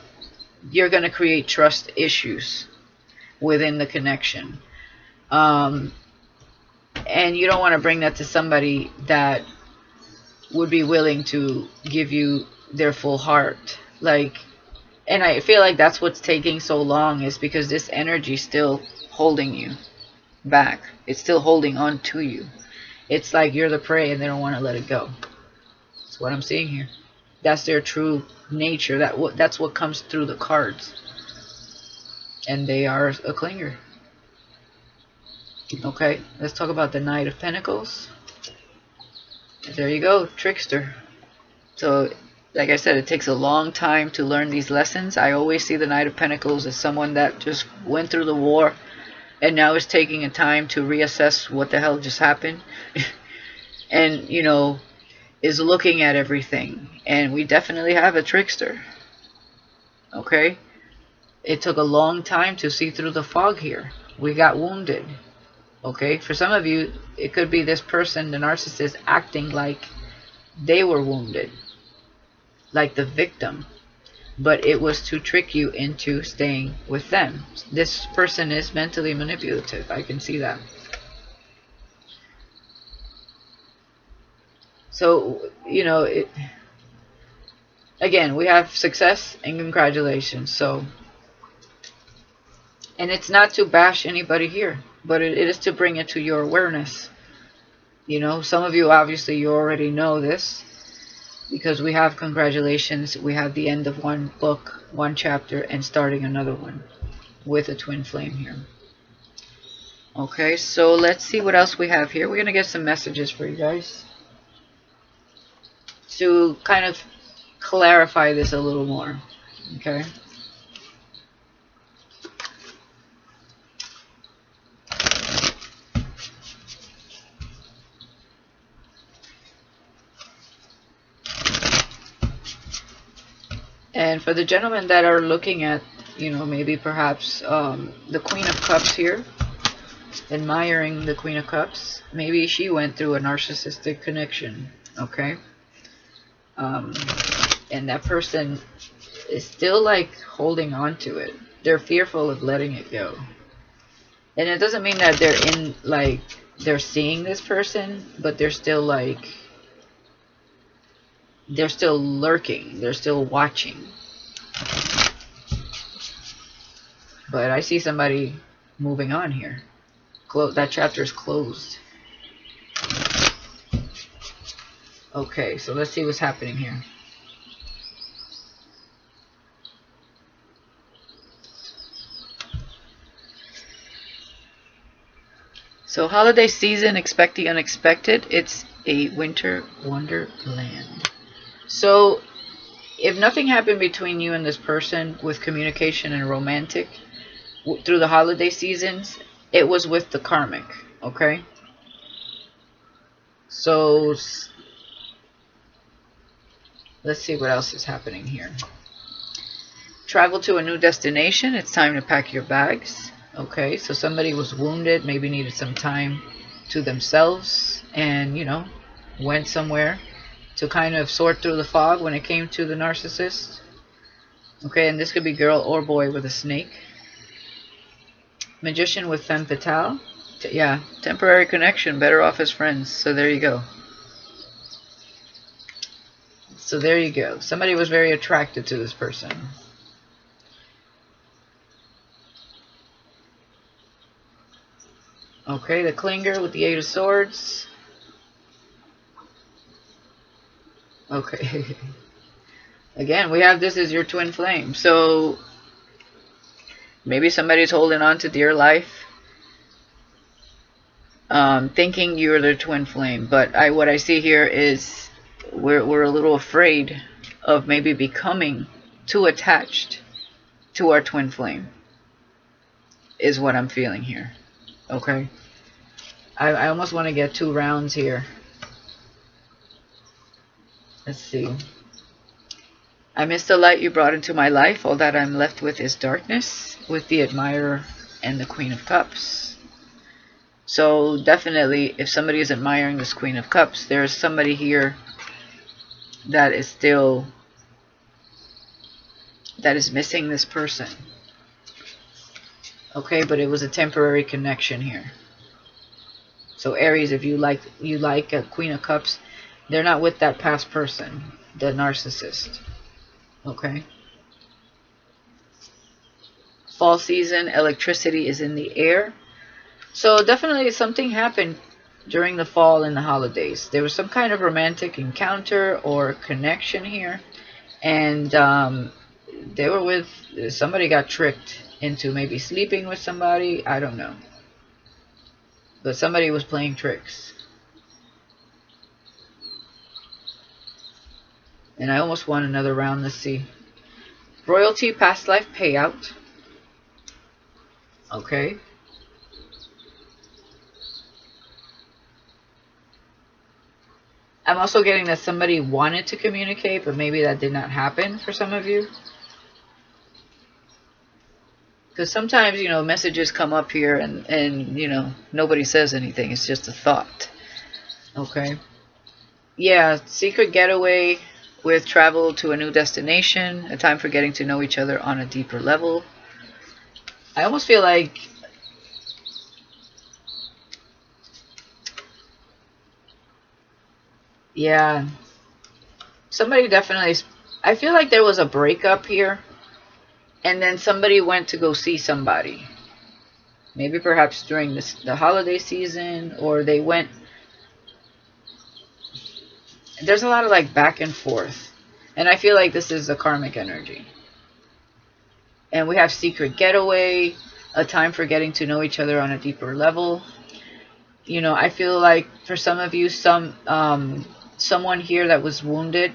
you're going to create trust issues within the connection, and you don't want to bring that to somebody that would be willing to give you their full heart. Like, and I feel like that's what's taking so long, is because this energy is still holding you back. It's still holding on to you. It's like you're the prey and they don't want to let it go. That's what I'm seeing here. That's their true nature. That's what comes through the cards. And they are a clinger. Okay, let's talk about the Knight of Pentacles. There you go, trickster. So, like I said, it takes a long time to learn these lessons. I always see the Knight of Pentacles as someone that just went through the war and now is taking a time to reassess what the hell just happened. And, is looking at everything. And we definitely have a trickster. Okay? It took a long time to see through the fog here. We got wounded. Okay? For some of you, it could be this person, the narcissist, acting like they were wounded, like the victim, but it was to trick you into staying with them. This person is mentally manipulative. I can see that. So, again, we have success and congratulations. So, and it's not to bash anybody here, but it is to bring it to your awareness. Some of you, obviously, you already know this, because we have congratulations, we have the end of one book, one chapter, and starting another one with a twin flame here. Okay, so let's see what else we have here. We're going to get some messages for you guys to kind of clarify this a little more. Okay. And for the gentlemen that are looking at, maybe perhaps the Queen of Cups here, admiring the Queen of Cups, maybe she went through a narcissistic connection, okay? And that person is still like holding on to it. They're fearful of letting it go. And it doesn't mean that they're in, like, they're seeing this person, but they're still like, they're still lurking, they're still watching. But I see somebody moving on here. That chapter is closed. Okay, so let's see what's happening here. So holiday season, expect the unexpected. It's a winter wonderland. So if nothing happened between you and this person with communication and romantic through the holiday seasons, it was with the karmic, okay? So Let's see what else is happening here. Travel to a new destination. It's time to pack your bags. Okay, so somebody was wounded, maybe needed some time to themselves, and, you know, went somewhere to kind of sort through the fog when it came to the narcissist. Okay, and this could be girl or boy with a snake. Magician with femme fatale. Yeah, temporary connection, better off as friends. So there you go. So there you go. Somebody was very attracted to this person. Okay, the clinger with the 8 of Swords. Okay. Again, we have this as your twin flame. So maybe somebody's holding on to dear life, thinking you're their twin flame. But what I see here is we're a little afraid of maybe becoming too attached to our twin flame, is what I'm feeling here. Okay. I almost want to get 2 rounds here. Let's see. I miss the light you brought into my life. All that I'm left with is darkness, with the admirer and the Queen of Cups. So definitely, if somebody is admiring this Queen of Cups, there's somebody here that is still, that is missing this person. Okay, but it was a temporary connection here. So Aries, if you like a Queen of Cups, they're not with that past person, the narcissist. Okay. Fall season, electricity is in the air. So definitely something happened during the fall and the holidays. There was some kind of romantic encounter or connection here. And they were with, somebody got tricked into maybe sleeping with somebody. I don't know. But somebody was playing tricks. And I almost won another round. Let's see. Royalty, past life payout. Okay. I'm also getting that somebody wanted to communicate, but maybe that did not happen for some of you. Because sometimes, you know, messages come up here and, you know, nobody says anything. It's just a thought. Okay. Yeah, secret getaway with travel to a new destination. A time for getting to know each other on a deeper level. I almost feel like yeah, somebody definitely, I feel like there was a breakup here, and then somebody went to go see somebody. Maybe perhaps during the holiday season, or they went. There's a lot of like back and forth, and I feel like this is a karmic energy. And we have secret getaway, a time for getting to know each other on a deeper level. You know, I feel like for some of you, someone here that was wounded,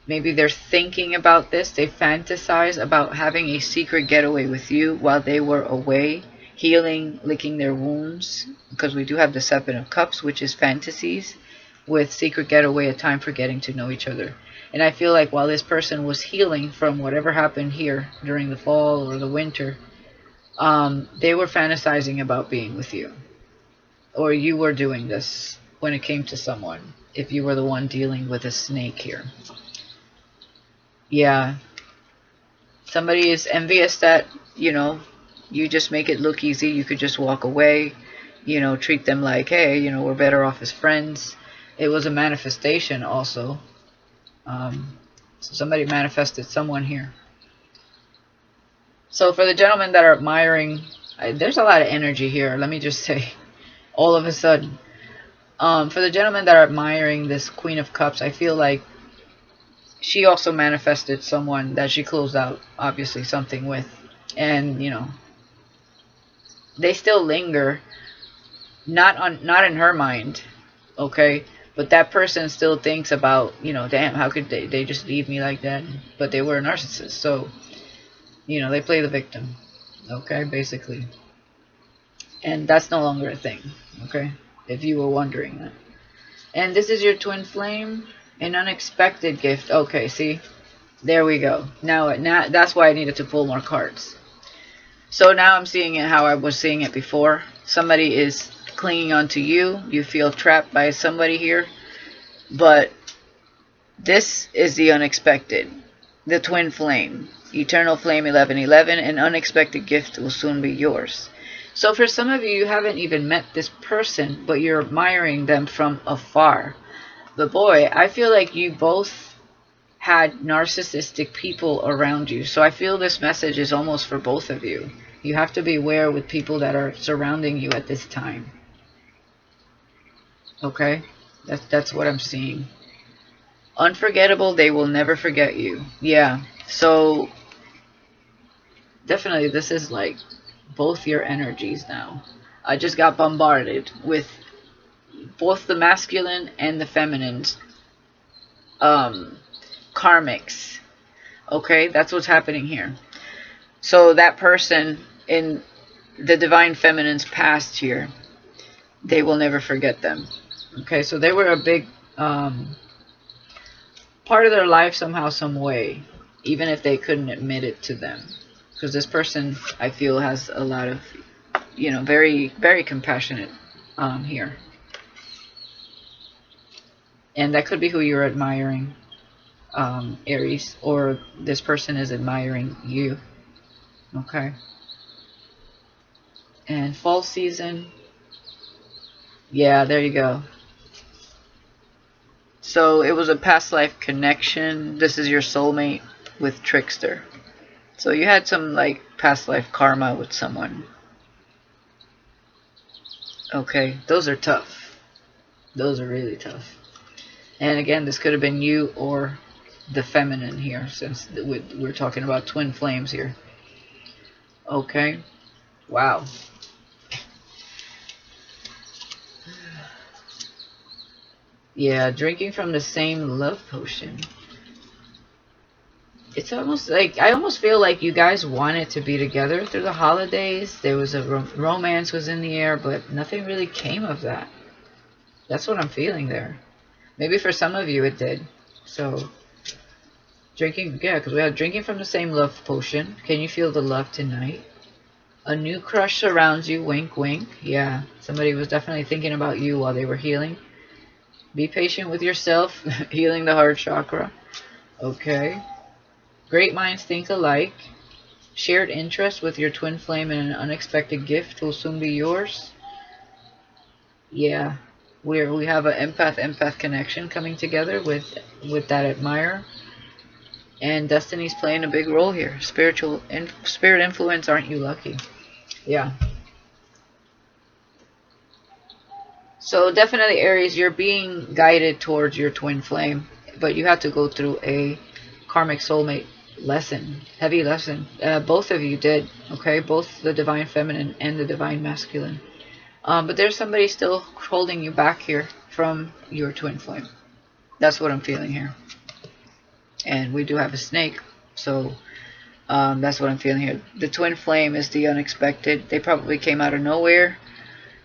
maybe they're thinking about this. They fantasize about having a secret getaway with you while they were away, healing, licking their wounds. Because we do have the 7 of Cups, which is fantasies, with secret getaway, a time for getting to know each other. And I feel like while this person was healing from whatever happened here during the fall or the winter, they were fantasizing about being with you. Or you were doing this when it came to someone, if you were the one dealing with a snake here. Yeah. Somebody is envious that, you know, you just make it look easy. You could just walk away, you know, treat them like, hey, you know, we're better off as friends. It was a manifestation also. So somebody manifested someone here. So for the gentlemen that are admiring, there's a lot of energy here. Let me just say, all of a sudden. For the gentlemen that are admiring this Queen of Cups, I feel like she also manifested someone that she closed out, obviously, something with. And, you know, they still linger. Not in her mind, okay? But that person still thinks about, you know, damn, how could they just leave me like that? But they were a narcissist, so, you know, they play the victim, okay, basically. And that's no longer a thing, okay, if you were wondering that. And this is your twin flame. An unexpected gift. Okay, see? There we go. Now that's why I needed to pull more cards. So now I'm seeing it how I was seeing it before. Somebody is clinging onto you. You feel trapped by somebody here. But this is the unexpected. The twin flame. Eternal flame 1111. An unexpected gift will soon be yours. So for some of you, you haven't even met this person, but you're admiring them from afar. But boy, I feel like you both had narcissistic people around you. So I feel this message is almost for both of you. You have to be aware with people that are surrounding you at this time. Okay? That's what I'm seeing. Unforgettable, they will never forget you. Yeah. So definitely this is like both your energies now. I just got bombarded with both the masculine and the feminine's karmics. Okay, that's what's happening here. So that person in the divine feminine's past here, they will never forget them. Okay, so they were a big part of their life somehow, some way, even if they couldn't admit it to them. Because this person, I feel, has a lot of, you know, very, very compassionate here. And that could be who you're admiring, Aries, or this person is admiring you. Okay. And fall season. Yeah, there you go. So it was a past life connection. This is your soulmate with Trickster. So you had some like past life karma with someone. Okay, those are tough. Those are really tough. And again, this could have been you or the feminine here, since we're talking about twin flames here. Okay. Wow. Yeah, drinking from the same love potion. It's almost like, I almost feel like you guys wanted to be together through the holidays. There was a romance was in the air, but nothing really came of that. That's what I'm feeling there. Maybe for some of you it did. So, drinking, yeah, because we had drinking from the same love potion. Can you feel the love tonight? A new crush surrounds you, wink, wink. Yeah, somebody was definitely thinking about you while they were healing. Be patient with yourself, healing the heart chakra. Okay. Great minds think alike. Shared interest with your twin flame and an unexpected gift will soon be yours. Yeah. We have an empath connection coming together with that admirer. And destiny's playing a big role here. Spirit influence, aren't you lucky? Yeah. So definitely, Aries, you're being guided towards your twin flame, but you have to go through a karmic soulmate lesson, heavy lesson. Both of you did, okay? Both the divine feminine and the divine masculine. But there's somebody still holding you back here from your twin flame. That's what I'm feeling here. And we do have a snake, so that's what I'm feeling here. The twin flame is the unexpected. They probably came out of nowhere,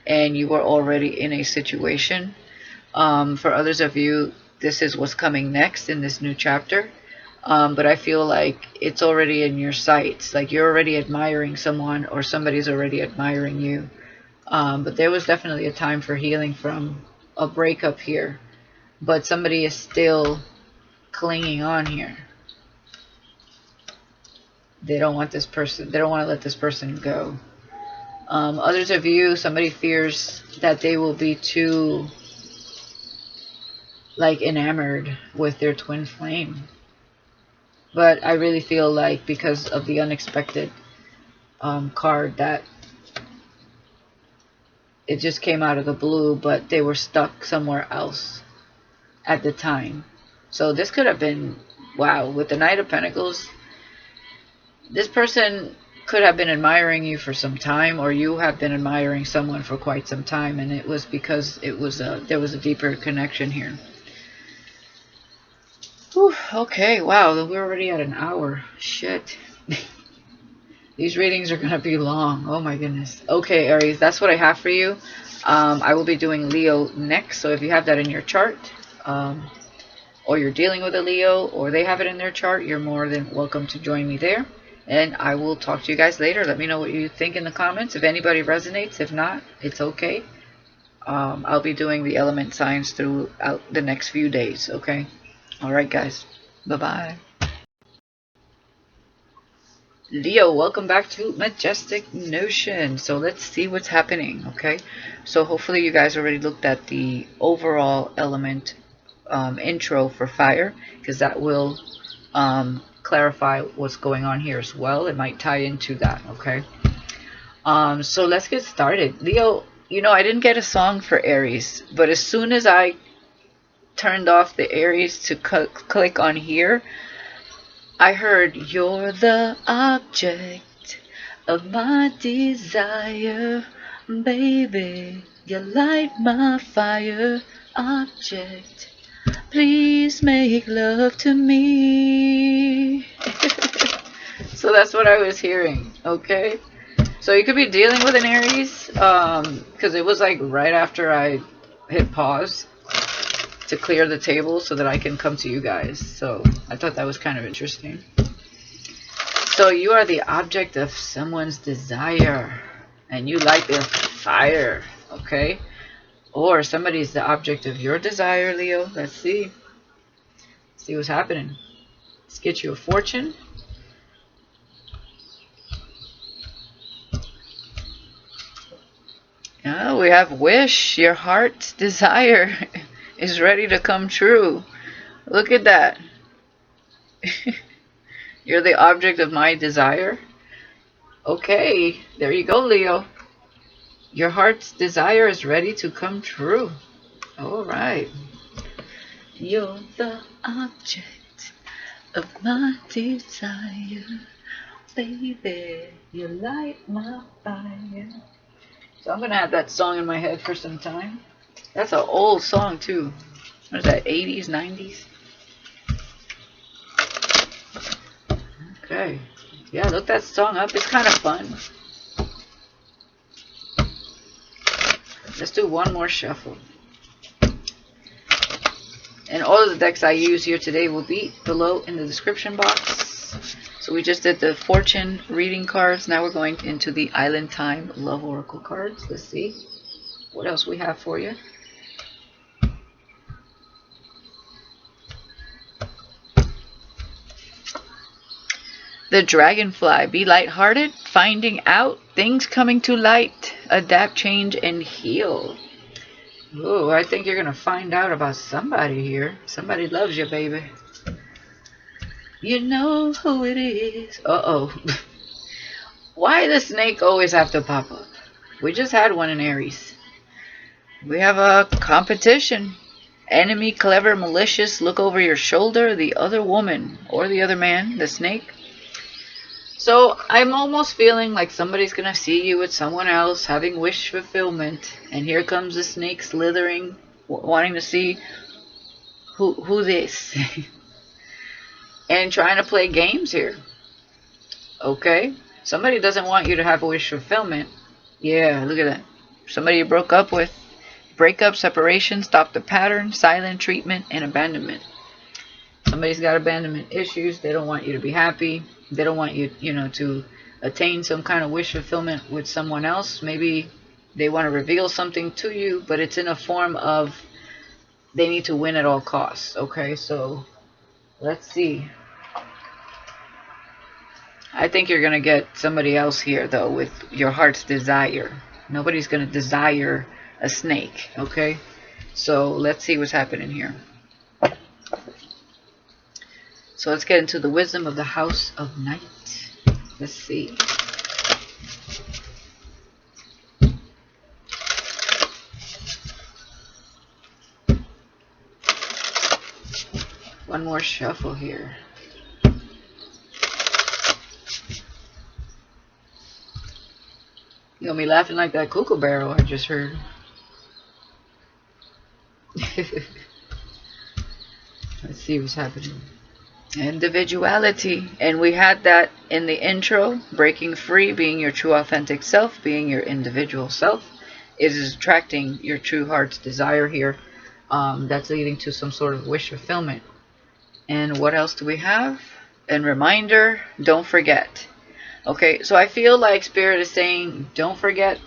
and you were already in a situation. For others of you, this is what's coming next in this new chapter. But I feel like it's already in your sights. Like you're already admiring someone, or somebody's already admiring you. But there was definitely a time for healing from a breakup here. But somebody is still clinging on here. They don't want this person. They don't want to let this person go. Others of you, somebody fears that they will be too like enamored with their twin flame. But I really feel like because of the unexpected card, that it just came out of the blue, but they were stuck somewhere else at the time. So this could have been, wow, with the Knight of Pentacles, this person could have been admiring you for some time, or you have been admiring someone for quite some time, and it was because it was there was a deeper connection here. Whew, okay, wow, we're already at an hour. Shit. These readings are going to be long. Oh my goodness. Okay, Aries, that's what I have for you. I will be doing Leo next, so if you have that in your chart, or you're dealing with a Leo, or they have it in their chart, you're more than welcome to join me there. And I will talk to you guys later. Let me know what you think in the comments. If anybody resonates, if not, it's okay. I'll be doing the element signs throughout the next few days, okay? Alright guys, bye-bye. Leo, welcome back to Majestic Notion. So let's see what's happening, okay? So hopefully you guys already looked at the overall element intro for fire, because that will clarify what's going on here as well. It might tie into that, okay? So let's get started. Leo, you know, I didn't get a song for Aries, but as soon as I turned off the Aries to click on here, I heard, you're the object of my desire, baby, you light my fire, object, please make love to me. So that's what I was hearing, okay? So you could be dealing with an Aries, because it was like right after I hit pause to clear the table so that I can come to you guys. So I thought that was kind of interesting. So you are the object of someone's desire, and you light their fire, okay? Or somebody's the object of your desire, Leo. Let's see. See what's happening. Let's get you a fortune. Oh, we have wish. Your heart's desire is ready to come true. Look at that. You're the object of my desire. Okay, there you go, Leo. Your heart's desire is ready to come true. All right. You're the object of my desire, baby. You light my fire. So I'm going to have that song in my head for some time. That's an old song, too. What is that, 80s, 90s? Okay. Yeah, look that song up. It's kind of fun. Let's do one more shuffle. And all of the decks I use here today will be below in the description box. So we just did the fortune reading cards. Now we're going into the Island Time Love Oracle cards. Let's see what else we have for you. The Dragonfly. Be lighthearted, finding out, things coming to light, adapt, change, and heal. Ooh, I think you're going to find out about somebody here. Somebody loves you, baby. You know who it is. Uh-oh. Why the snake always have to pop up? We just had one in Aries. We have a competition. Enemy, clever, malicious, look over your shoulder, the other woman, or the other man, the snake. So I'm almost feeling like somebody's going to see you with someone else, having wish fulfillment. And here comes the snake slithering, wanting to see who this. And trying to play games here. Okay? Somebody doesn't want you to have a wish fulfillment. Yeah, look at that. Somebody you broke up with. Breakup, separation, stop the pattern, silent treatment, and abandonment. Somebody's got abandonment issues. They don't want you to be happy. They don't want you, to attain some kind of wish fulfillment with someone else. Maybe they want to reveal something to you, but it's in a form of they need to win at all costs. Okay, so let's see. I think you're going to get somebody else here, though, with your heart's desire. Nobody's going to desire a snake, okay? So let's see what's happening here. So let's get into the wisdom of the House of Night. Let's see. One more shuffle here. You gonna be laughing like that kookaburra I just heard. Let's see what's happening. Individuality. And we had that in the intro. Breaking free, being your true authentic self, being your individual self. It is attracting your true heart's desire here. That's leading to some sort of wish fulfillment. And what else do we have? And reminder, don't forget. Okay, so I feel like Spirit is saying, don't forget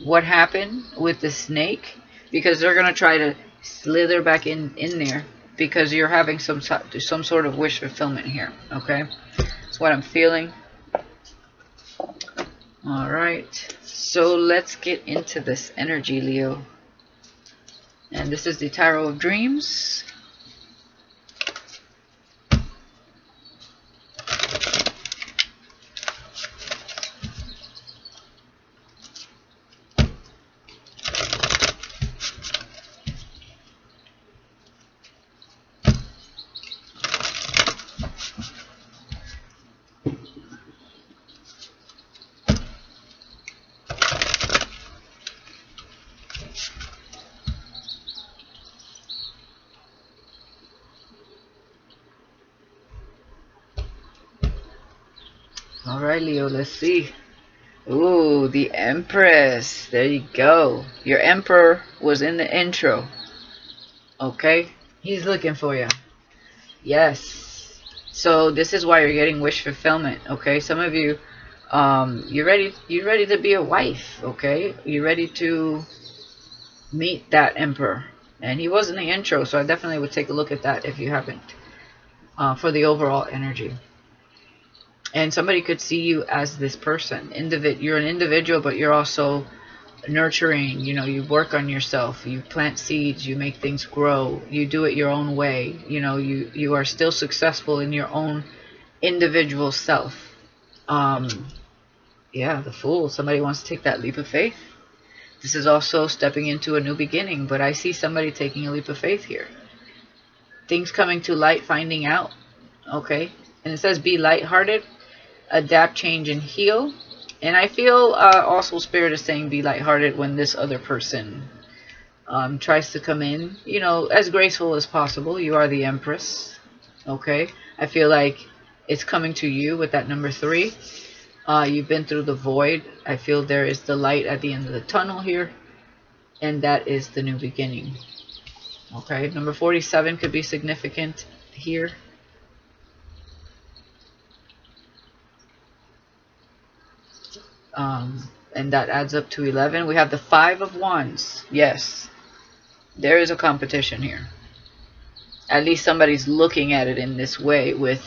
what happened with the snake, because they're going to try to slither back in there because you're having some sort of wish fulfillment here. Okay, that's what I'm feeling. All right, so let's get into this energy, Leo. And this is the Tarot of Dreams. All right, Leo, let's see. Ooh, the Empress. There you go. Your Emperor was in the intro. Okay? He's looking for you. Yes. So this is why you're getting wish fulfillment. Okay? Some of you, you're ready to be a wife. Okay? You're ready to meet that Emperor. And he was in the intro, so I definitely would take a look at that if you haven't. For the overall energy. And somebody could see you as this person. You're an individual, but you're also nurturing. You know, you work on yourself. You plant seeds. You make things grow. You do it your own way. You know, you are still successful in your own individual self. Yeah, the Fool. Somebody wants to take that leap of faith. This is also stepping into a new beginning, but I see somebody taking a leap of faith here. Things coming to light, finding out. Okay? And it says be lighthearted, adapt, change, and heal. And I feel also Spirit is saying be lighthearted when this other person tries to come in, you know, as graceful as possible. You are the Empress. Okay? I feel like it's coming to you with that number 3. You've been through the void. I feel there is the light at the end of the tunnel here. And that is the new beginning. Okay? Number 47 could be significant here. And that adds up to 11. We have the 5 of Wands. Yes, there is a competition here. At least somebody's looking at it in this way, with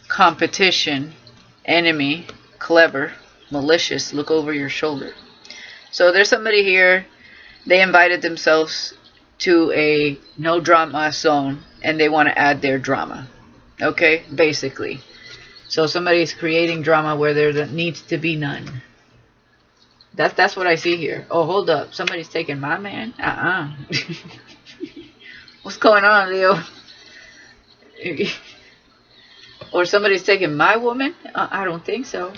competition, enemy, clever, malicious, look over your shoulder. So there's somebody here, they invited themselves to a no drama zone, and they want to add their drama. Okay, basically. So somebody's creating drama where there needs to be none. That's what I see here. Oh, hold up. Somebody's taking my man? What's going on, Leo? Or somebody's taking my woman? I don't think so.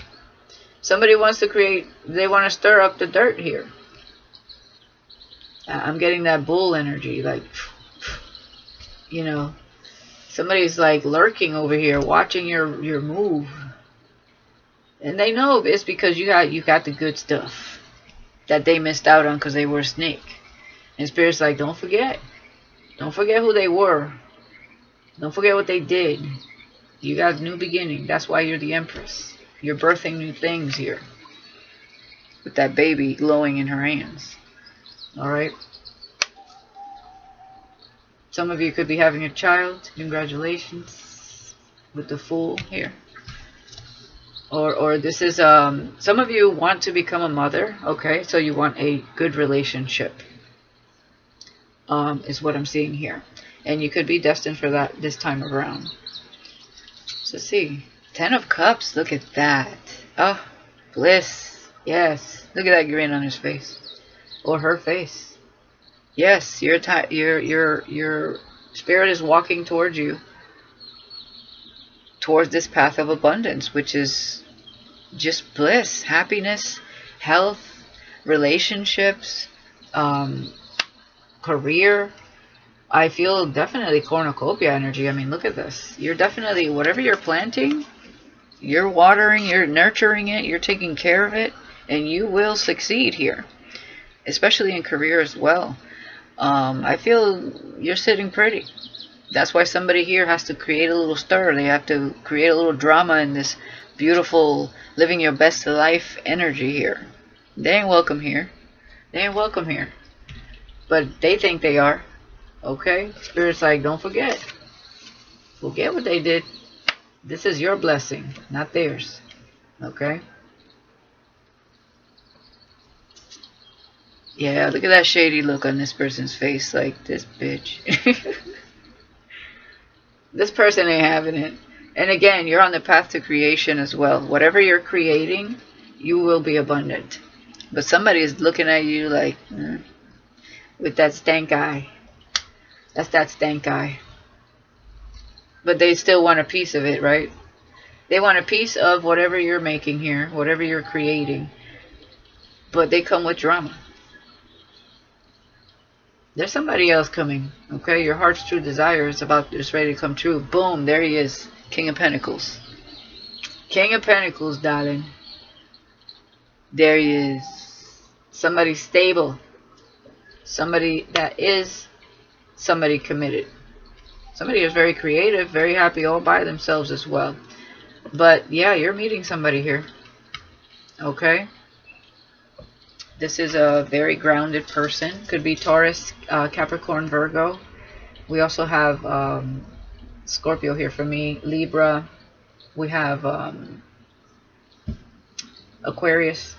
Somebody wants to they want to stir up the dirt here. I'm getting that bull energy. Like, you know, somebody's like lurking over here, watching your move. And they know it's because you got the good stuff that they missed out on because they were a snake. And Spirit's like, don't forget. Don't forget who they were. Don't forget what they did. You got a new beginning. That's why you're the Empress. You're birthing new things here. With that baby glowing in her hands. Alright? Some of you could be having a child. Congratulations. With the Fool here. Or this is, some of you want to become a mother, okay? So you want a good relationship, is what I'm seeing here. And you could be destined for that this time around. So let's see. 10 of Cups, look at that. Oh, bliss. Yes. Look at that grin on his face. Or her face. Yes, your Spirit is walking towards you. Towards this path of abundance, which is just bliss, happiness, health, relationships, career. I feel definitely cornucopia energy. I mean, look at this. You're definitely, whatever you're planting, you're watering, you're nurturing it, you're taking care of it, and you will succeed here, especially in career as well. I feel you're sitting pretty. That's why somebody here has to create a little stir. They have to create a little drama in this beautiful living your best life energy here. They ain't welcome here. They ain't welcome here. But they think they are. Okay? Spirit's like, don't forget. Forget what they did. This is your blessing, not theirs. Okay? Yeah, look at that shady look on this person's face. Like, this bitch. This person ain't having it. And again, you're on the path to creation as well. Whatever you're creating, you will be abundant. But somebody is looking at you like, with that stank eye. That's that stank eye. But they still want a piece of it, right? They want a piece of whatever you're making here, whatever you're creating. But they come with drama. There's somebody else coming, okay? Your heart's true desire is ready to come true. Boom, there he is. King of Pentacles. King of Pentacles, darling. There he is. Somebody stable. Somebody that is somebody committed. Somebody who's very creative, very happy all by themselves as well. But yeah, you're meeting somebody here. Okay? This is a very grounded person. Could be Taurus, Capricorn, Virgo. We also have Scorpio here for me. Libra. We have Aquarius.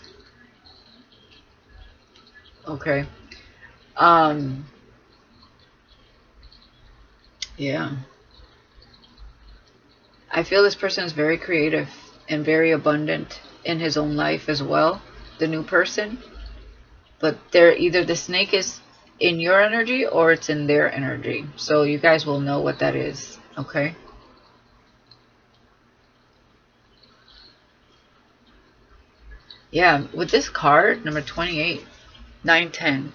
Okay. Yeah. I feel this person is very creative and very abundant in his own life as well. The new person. But they're either the snake is in your energy or it's in their energy. So you guys will know what that is. Okay. Yeah, with this card, number 28, 9, 10,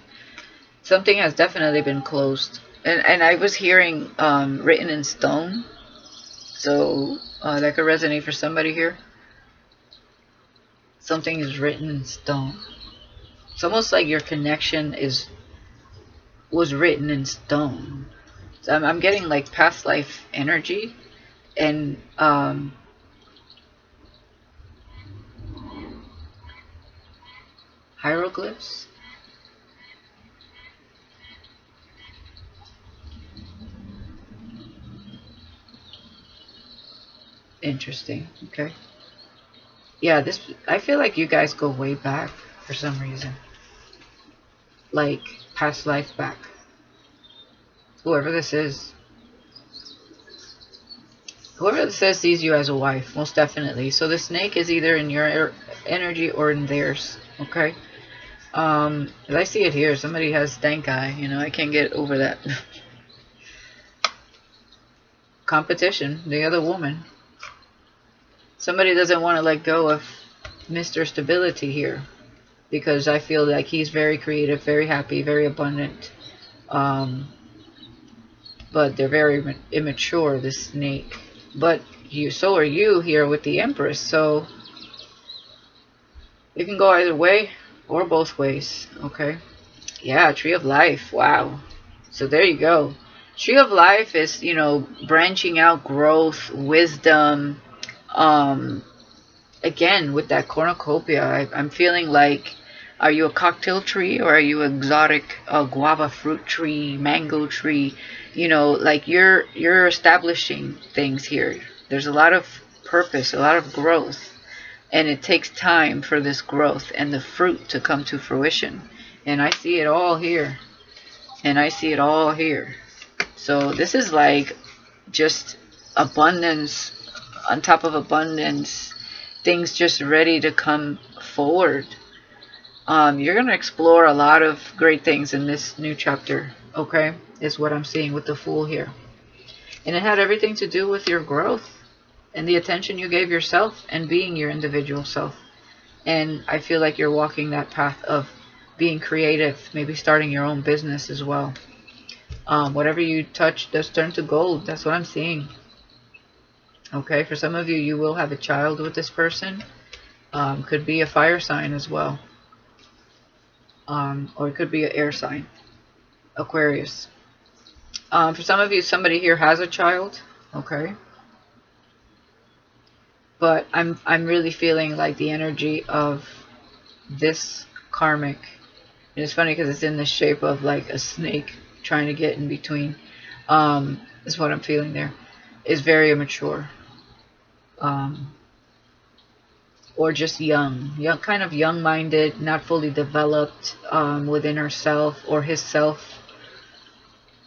something has definitely been closed. And I was hearing written in stone. So that could resonate for somebody here. Something is written in stone. It's almost like your connection was written in stone. So I'm getting like past life energy and hieroglyphs. Interesting. Okay. Yeah, I feel like you guys go way back for some reason. Like past life back. Whoever this is. Whoever this is sees you as a wife, most definitely. So the snake is either in your energy or in theirs. Okay. I see it here. Somebody has stank eye. You know, I can't get over that. Competition. The other woman. Somebody doesn't want to let go of Mr. Stability here. Because I feel like he's very creative, very happy, very abundant. But they're very immature, this snake. But so are you here with the Empress. So it can go either way or both ways. Okay. Yeah, Tree of Life. Wow. So there you go. Tree of Life is, you know, branching out, growth, wisdom. Again, with that cornucopia, I'm feeling like, are you a cocktail tree or are you an exotic guava fruit tree, mango tree? You know, like you're establishing things here. There's a lot of purpose, a lot of growth. And it takes time for this growth and the fruit to come to fruition. And I see it all here. And I see it all here. So this is like just abundance on top of abundance. Things just ready to come forward. You're going to explore a lot of great things in this new chapter. Okay? Is what I'm seeing with the Fool here. And it had everything to do with your growth. And the attention you gave yourself and being your individual self. And I feel like you're walking that path of being creative, maybe starting your own business as well. Whatever you touch does turn to gold. That's what I'm seeing. Okay, for some of you, you will have a child with this person. Could be a fire sign as well. Or it could be an air sign. Aquarius. For some of you, somebody here has a child, okay? But I'm really feeling like the energy of this karmic. And it's funny because it's in the shape of like a snake trying to get in between. Is what I'm feeling there. Is very immature. Or just young, kind of young-minded, not fully developed within herself or his self,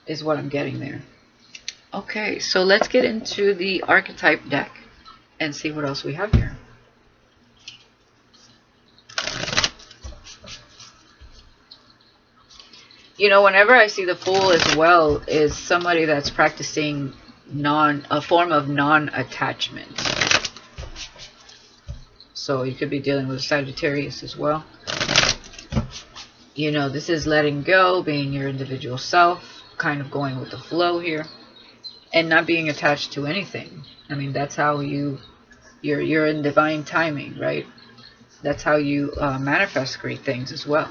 is what I'm getting there. Okay, so let's get into the archetype deck and see what else we have here. You know, whenever I see the Fool as well, is somebody that's practicing a form of non-attachment. So you could be dealing with Sagittarius as well. You know, this is letting go, being your individual self, kind of going with the flow here, and not being attached to anything. I mean, that's how you're in divine timing, right? That's how you manifest great things as well.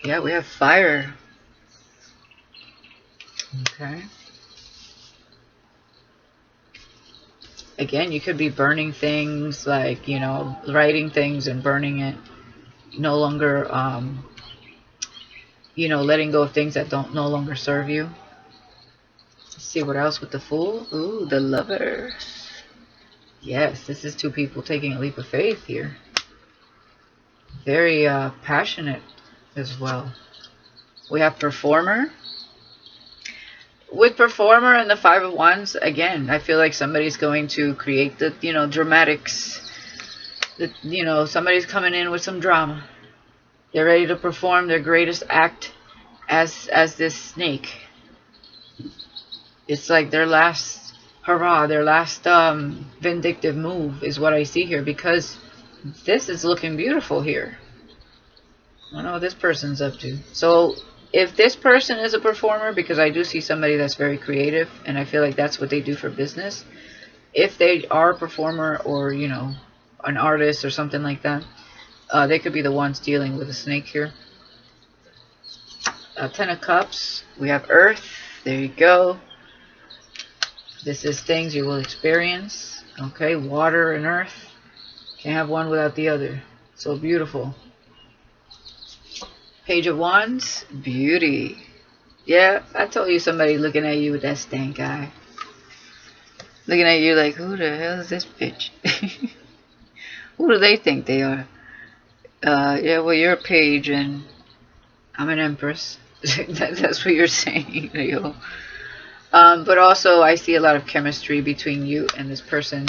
Yeah, we have fire. Okay. Again, you could be burning things, like, you know, writing things and burning it. No longer, you know, letting go of things that don't no longer serve you. Let's see what else with the Fool. Ooh, the Lovers. Yes, this is two people taking a leap of faith here. Very passionate as well. We have Performer. With Performer and the Five of Wands, again, I feel like somebody's going to create the, you know, dramatics. You know, somebody's coming in with some drama. They're ready to perform their greatest act as this snake. It's like their last hurrah, their last vindictive move is what I see here, because this is looking beautiful here. I don't know what this person's up to. So if this person is a performer, because I do see somebody that's very creative, and I feel like that's what they do for business. If they are a performer, or, you know, an artist or something like that, they could be the ones dealing with the snake here. Ten of Cups. We have Earth. There you go. This is things you will experience. Okay, water and earth. Can't have one without the other. So beautiful. Page of Wands. Beauty. Yeah, I told you somebody looking at you with that stank eye. Looking at you like, who the hell is this bitch? Who do they think they are? Yeah, well, you're a page and I'm an empress. That's what you're saying, Leo. But also, I see a lot of chemistry between you and this person.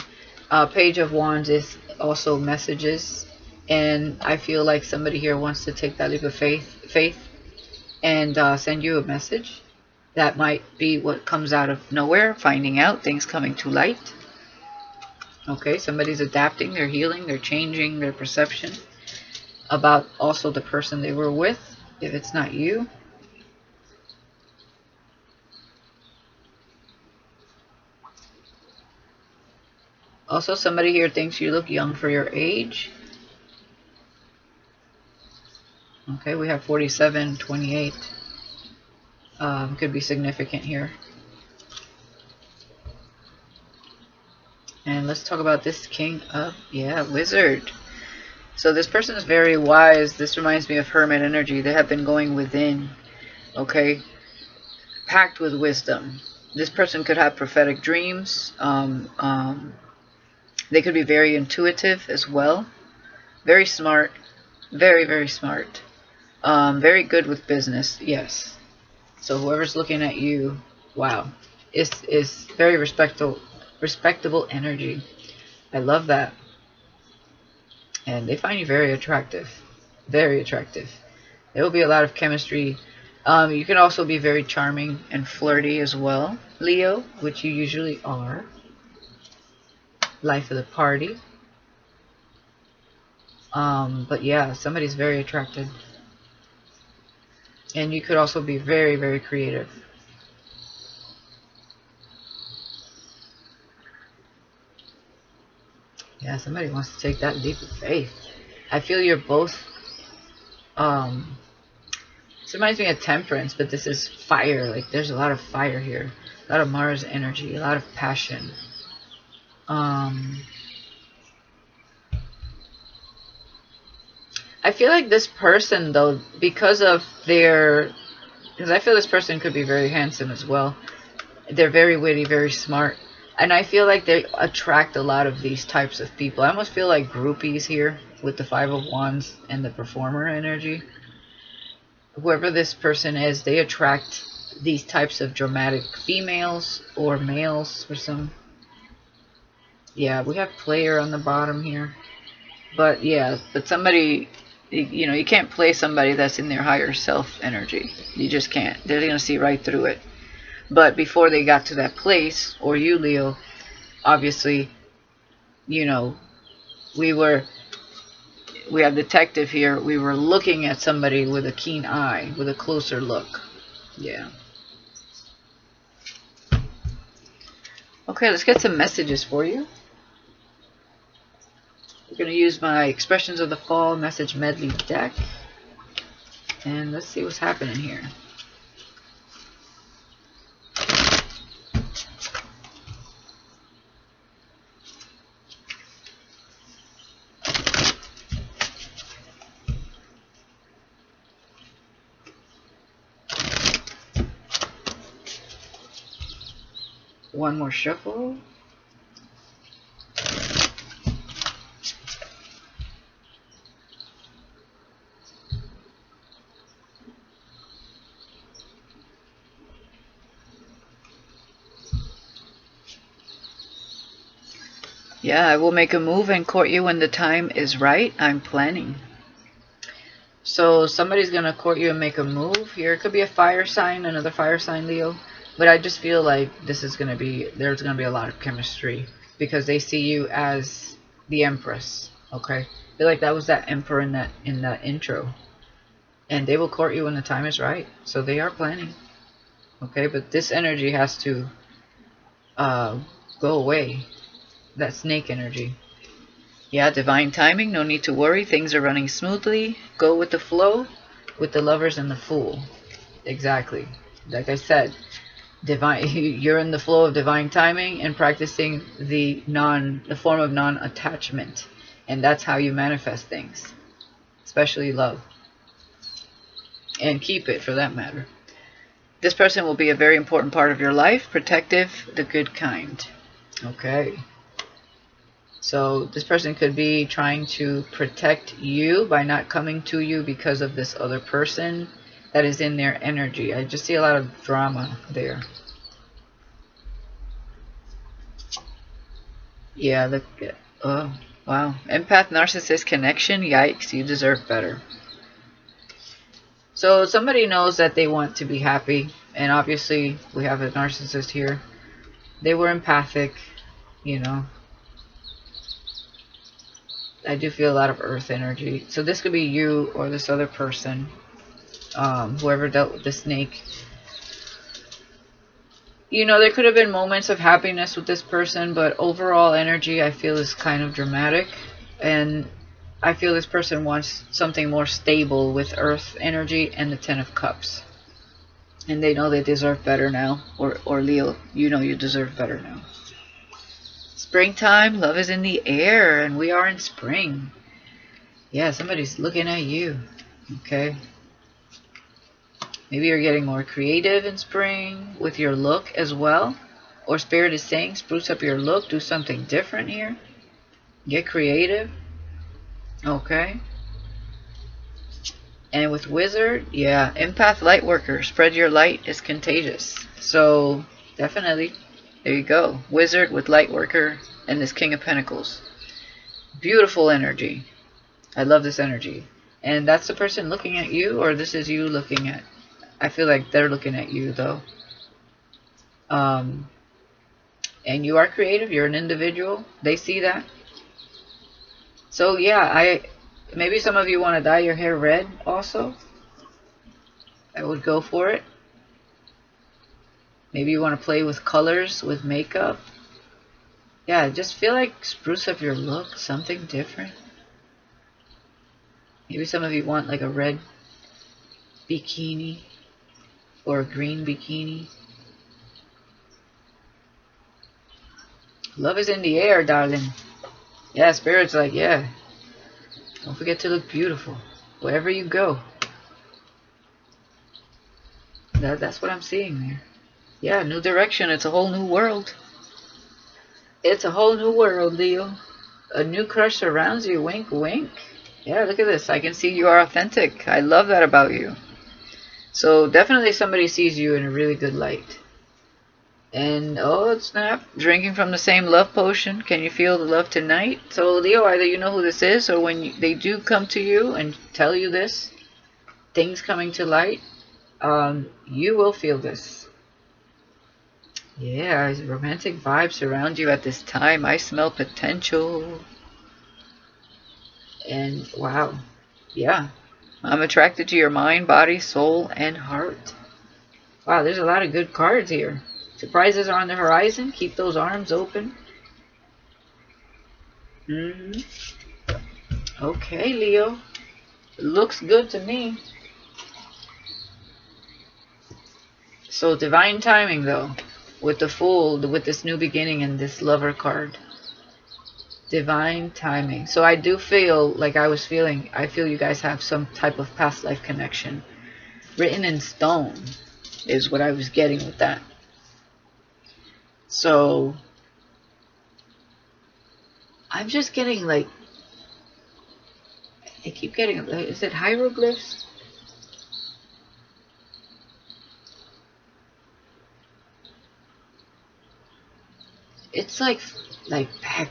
Page of Wands is also messages. And I feel like somebody here wants to take that leap of faith and send you a message. That might be what comes out of nowhere, finding out, things coming to light. Okay, somebody's adapting, they're healing, they're changing their perception about also the person they were with, if it's not you. Also, somebody here thinks you look young for your age. Okay, we have 47, 28. Could be significant here. And let's talk about this King of, Wizard. So this person is very wise. This reminds me of Hermit energy. They have been going within, okay, packed with wisdom. This person could have prophetic dreams. They could be very intuitive as well. Very smart. Very, very smart. Very good with business. Yes. So whoever's looking at you, wow, is very respectable energy. I love that. And they find you very attractive. Very attractive. There will be a lot of chemistry. You can also be very charming and flirty as well, Leo, which you usually are. Life of the party. But yeah, somebody's very attracted. And you could also be very, very creative. Yeah, somebody wants to take that leap of faith. I feel you're both, This reminds me of Temperance, but this is fire. Like, there's a lot of fire here. A lot of Mars energy. A lot of passion. I feel like this person, though, because of their... Because I feel this person could be very handsome as well. They're very witty, very smart. And I feel like they attract a lot of these types of people. I almost feel like groupies here with the Five of Wands and the performer energy. Whoever this person is, they attract these types of dramatic females or males for some. Yeah, we have player on the bottom here. But yeah, but somebody, you know, you can't play somebody that's in their higher self energy. You just can't. They're going to see right through it. But before they got to that place, or you, Leo, obviously, you know, we have detective here. We were looking at somebody with a keen eye, with a closer look. Yeah. Okay, let's get some messages for you. We're going to use my Expressions of the Fall message medley deck. And let's see what's happening here. One more shuffle. Yeah, I will make a move and court you when the time is right. I'm planning. So somebody's going to court you and make a move here. It could be a fire sign, another fire sign, Leo. But I just feel like this is going to be, there's going to be a lot of chemistry. Because they see you as the Empress. Okay? I feel like that was that Emperor in that intro. And they will court you when the time is right. So they are planning. Okay? But this energy has to go away. That snake energy. Yeah, divine timing. No need to worry. Things are running smoothly. Go with the flow with the Lovers and the Fool. Exactly. Like I said, divine. You're in the flow of divine timing and practicing the form of non-attachment, and that's how you manifest things, especially love, and keep it for that matter. This person will be a very important part of your life. Protective, the good kind. Okay. So this person could be trying to protect you by not coming to you because of this other person that is in their energy. I just see a lot of drama there. Yeah, oh, wow. Empath narcissist connection. Yikes, you deserve better. So somebody knows that they want to be happy, and obviously we have a narcissist here. They were empathic, you know. I do feel a lot of earth energy. So this could be you or this other person. Whoever dealt with the snake. You know, there could have been moments of happiness with this person, but overall energy I feel is kind of dramatic. And I feel this person wants something more stable with earth energy and the Ten of Cups. And they know they deserve better now. Or Leo, you know you deserve better now. Springtime, love is in the air, and we are in spring. Yeah, somebody's looking at you. Okay. Maybe you're getting more creative in spring with your look as well. Or Spirit is saying, spruce up your look, do something different here. Get creative. Okay. And with Wizard, yeah, empath light worker, spread your light is contagious. So, definitely. There you go. Wizard with light worker and this King of Pentacles. Beautiful energy. I love this energy. And that's the person looking at you, or this is you looking at. I feel like they're looking at you though. And you are creative. You're an individual. They see that. So yeah, maybe some of you want to dye your hair red also. I would go for it. Maybe you want to play with colors, with makeup. Yeah, just feel like spruce up your look, something different. Maybe some of you want like a red bikini or a green bikini. Love is in the air, darling. Yeah, Spirit's like, yeah. Don't forget to look beautiful wherever you go. That's what I'm seeing there. Yeah, new direction. It's a whole new world. It's a whole new world, Leo. A new crush surrounds you. Wink, wink. Yeah, look at this. I can see you are authentic. I love that about you. So definitely somebody sees you in a really good light. And oh snap, drinking from the same love potion. Can you feel the love tonight? So Leo, either you know who this is, or when they do come to you and tell you this, things coming to light, you will feel this. Yeah, romantic vibes surround you at this time. I smell potential. And wow, yeah, I'm attracted to your mind, body, soul, and heart. Wow, there's a lot of good cards here. Surprises are on the horizon. Keep those arms open. Okay, Leo. Looks good to me. So divine timing, though, with the Fool, with this new beginning and this Lover card. Divine timing. So I do feel like I feel you guys have some type of past life connection. Written in stone is what I was getting with that. So I'm just getting like, I keep getting, is it hieroglyphs? It's like back,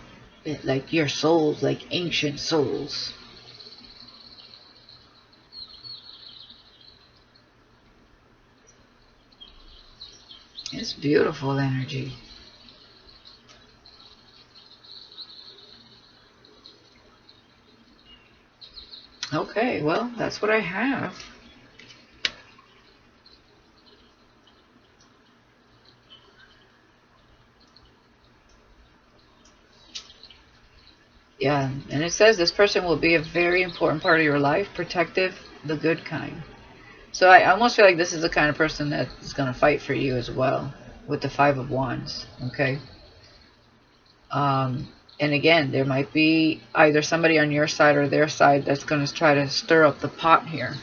like your souls, like ancient souls. It's beautiful energy. Okay, well, that's what I have. Yeah, and it says this person will be a very important part of your life, protective, the good kind. So I almost feel like this is the kind of person that is going to fight for you as well, with the Five of Wands, okay? And again, there might be either somebody on your side or their side that's going to try to stir up the pot here,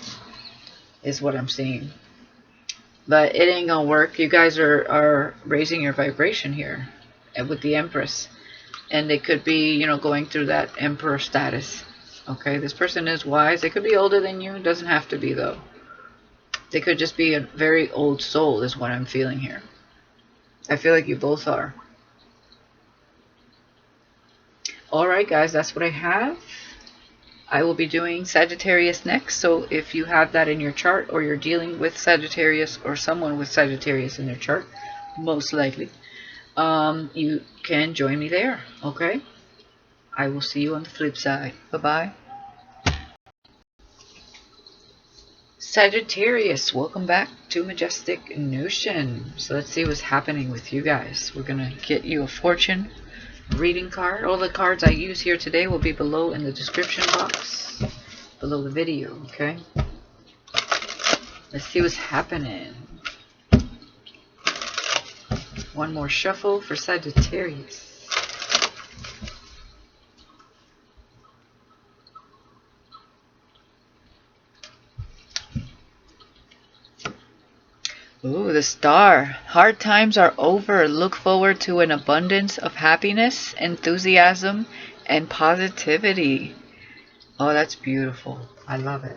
is what I'm seeing. But it ain't going to work. You guys are raising your vibration here with the Empress. And they could be, you know, going through that Emperor status. Okay, this person is wise. They could be older than you. It doesn't have to be, though. They could just be a very old soul, is what I'm feeling here. I feel like you both are. Alright, guys, that's what I have. I will be doing Sagittarius next. So if you have that in your chart, or you're dealing with Sagittarius, or someone with Sagittarius in their chart, most likely, you can join me there. Okay? I will see you on the flip side. Bye-bye. Sagittarius, welcome back to Majestic Notion. So let's see what's happening with you guys. We're going to get you a fortune reading card. All the cards I use here today will be below in the description box, below the video, okay? Let's see what's happening. One more shuffle for Sagittarius. Ooh, the Star. Hard times are over. Look forward to an abundance of happiness, enthusiasm, and positivity. Oh, that's beautiful. I love it.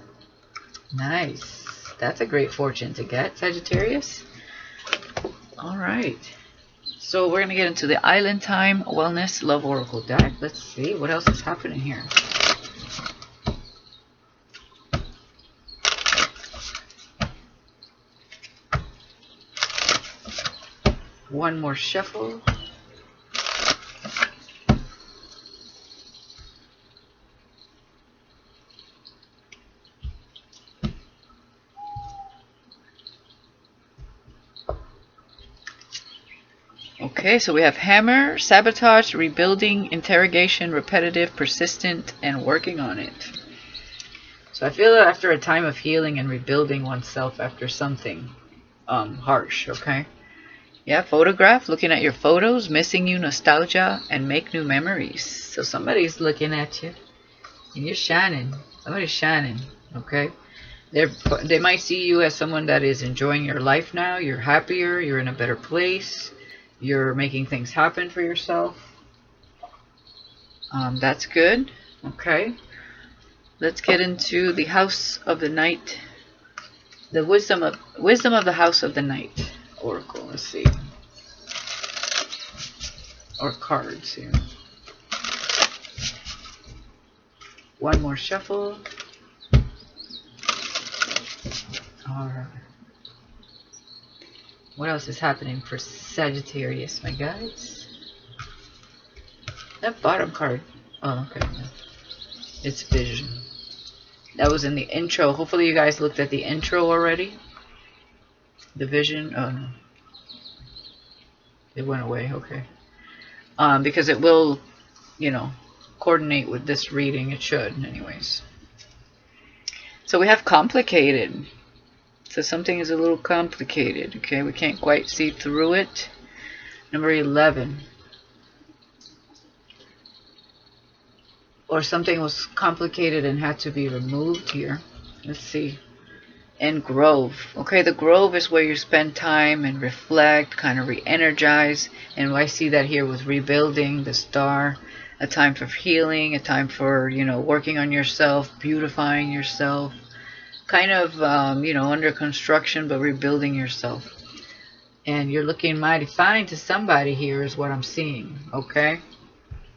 Nice. That's a great fortune to get, Sagittarius. All right. So we're going to get into the Island Time Wellness Love Oracle deck. Let's see what else is happening here. One more shuffle. Okay, so we have hammer, sabotage, rebuilding, interrogation, repetitive, persistent, and working on it. So So I feel that after a time of healing and rebuilding oneself after something harsh, okay? Yeah, photograph, looking at your photos, missing you, nostalgia, and make new memories. So somebody's looking at you, and you're shining. Somebody's shining, okay? They might see you as someone that is enjoying your life now. You're happier, you're in a better place, you're making things happen for yourself. That's good, okay? Let's get into the house of the night. The wisdom of the house of the night oracle. Let's see. Or cards here. One more shuffle. Alright. What else is happening for Sagittarius, my guys? That bottom card. Oh, okay. It's vision. That was in the intro. Hopefully you guys looked at the intro already. The vision. Oh no. It went away. Okay. Because it will, you know, coordinate with this reading. It should, anyways. So we have complicated. So something is a little complicated. Okay, we can't quite see through it. Number 11. Or something was complicated and had to be removed here. Let's see. And grove. Okay, the grove is where you spend time and reflect, kind of re-energize. And I see that here with rebuilding, the star. A time for healing, a time for, you know, working on yourself, beautifying yourself. Kind of, you know, under construction, but rebuilding yourself. And you're looking mighty fine to somebody here is what I'm seeing. Okay.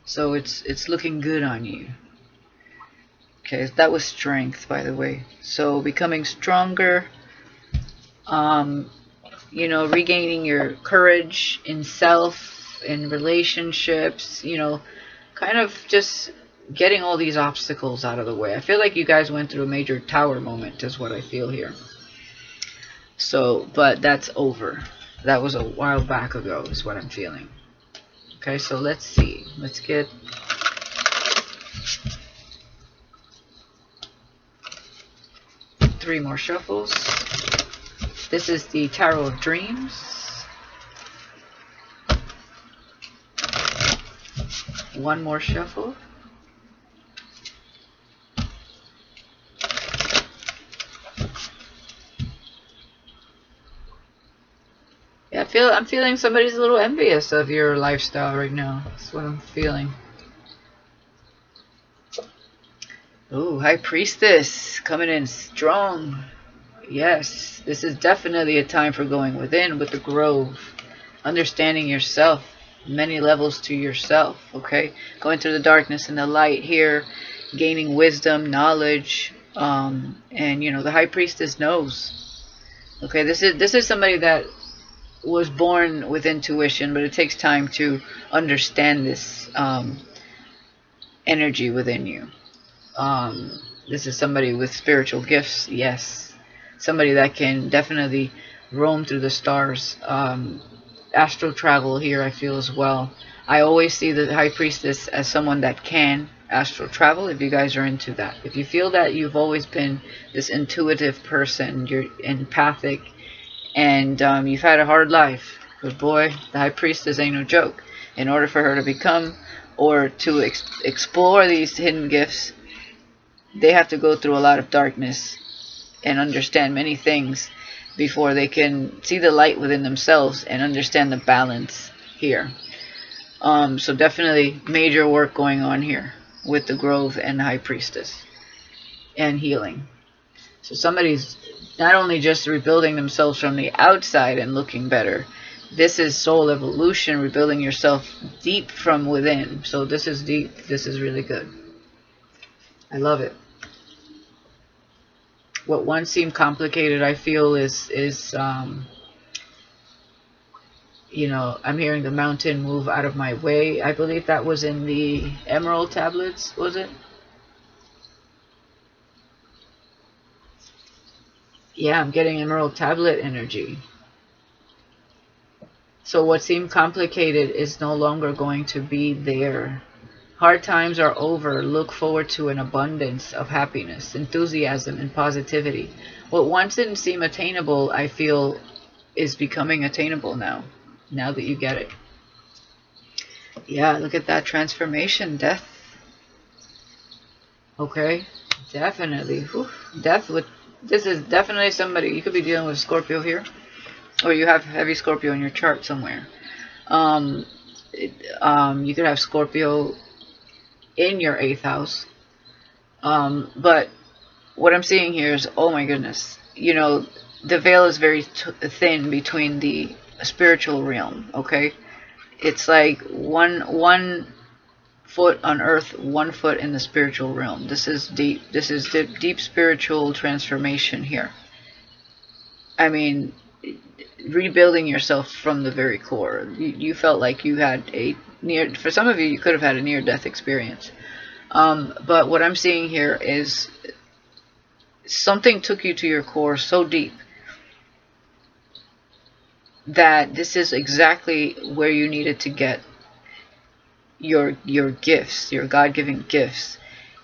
So it's looking good on you. Okay, that was strength, by the way. So becoming stronger, you know, regaining your courage in self, in relationships, you know, kind of just getting all these obstacles out of the way. I feel like you guys went through a major tower moment is what I feel here. So, but that's over. That was a while back ago is what I'm feeling. Okay, so let's see. Let's get 3 more shuffles. This is the Tarot of Dreams. One more shuffle. Yeah, I'm feeling somebody's a little envious of your lifestyle right now. That's what I'm feeling. Ooh, High Priestess coming in strong. Yes, this is definitely a time for going within with the grove. Understanding yourself. Many levels to yourself, okay? Going through the darkness and the light here. Gaining wisdom, knowledge. And, you know, the High Priestess knows. Okay, this is somebody that was born with intuition, but it takes time to understand this energy within you. This is somebody with spiritual gifts, yes. Somebody that can definitely roam through the stars. Astral travel here, I feel as well. I always see the High Priestess as someone that can astral travel, if you guys are into that. If you feel that you've always been this intuitive person, you're empathic, and you've had a hard life. But boy, the High Priestess ain't no joke. In order for her to become or to explore these hidden gifts, they have to go through a lot of darkness and understand many things before they can see the light within themselves and understand the balance here. So definitely major work going on here with the Grove and the High Priestess and healing. So somebody's not only just rebuilding themselves from the outside and looking better. This is soul evolution, rebuilding yourself deep from within. So this is deep. This is really good. I love it. What once seemed complicated, I feel is you know, I'm hearing the mountain move out of my way. I believe that was in the Emerald tablets, was it? Yeah, I'm getting Emerald tablet energy. So what seemed complicated is no longer going to be there. Hard times are over. Look forward to an abundance of happiness, enthusiasm, and positivity. What once didn't seem attainable, I feel, is becoming attainable now. Now that you get it. Yeah, look at that transformation. Death. Okay. Definitely. Whew. Death with... This is definitely somebody... You could be dealing with Scorpio here. Or you have heavy Scorpio in your chart somewhere. You could have Scorpio in your 8th house. But what I'm seeing here is, oh my goodness, you know, the veil is very thin between the spiritual realm. Okay, it's like one foot on earth, 1 foot in the spiritual realm. This is deep. This is the deep spiritual transformation here. I mean, rebuilding yourself from the very core. You felt like you had a near, for some of you, you could have had a near-death experience. But what I'm seeing here is something took you to your core so deep that this is exactly where you needed to get your gifts, your God-given gifts,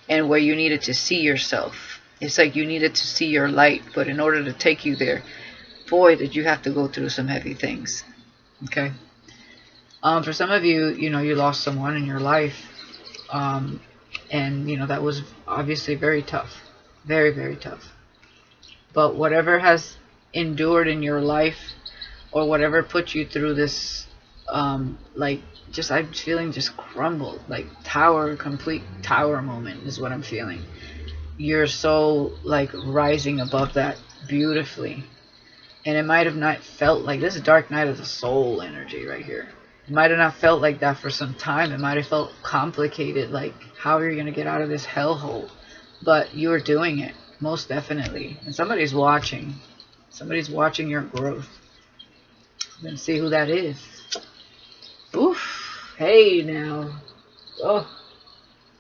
and where you needed to see yourself. It's like you needed to see your light, but in order to take you there, boy, did you have to go through some heavy things. Okay. For some of you, you know, you lost someone in your life, and you know that was obviously very tough, very, very tough. But whatever has endured in your life, or whatever put you through this, like, just, I'm feeling just crumbled, like tower, complete tower moment is what I'm feeling. You're so like rising above that beautifully. And it might have not felt like this. Is dark night of the soul energy right here. It might have not felt like that for some time. It might have felt complicated, like how are you going to get out of this hellhole? But you are doing it, most definitely. And somebody's watching. Somebody's watching your growth. I'm going to see who that is. Oof. Hey now. Oh,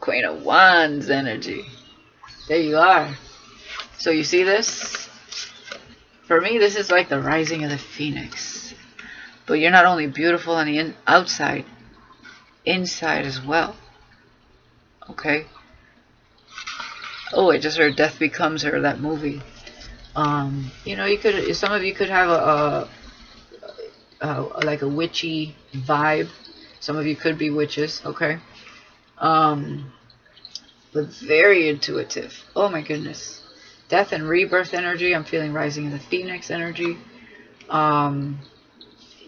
Queen of Wands energy. There you are. So you see this? For me, this is like the rising of the phoenix. But you're not only beautiful on the outside, inside as well. Okay. Oh, I just heard Death Becomes Her, that movie. You know, you could, some of you could have like a witchy vibe. Some of you could be witches, okay? But very intuitive. Oh my goodness. Death and rebirth energy. I'm feeling rising of the phoenix energy.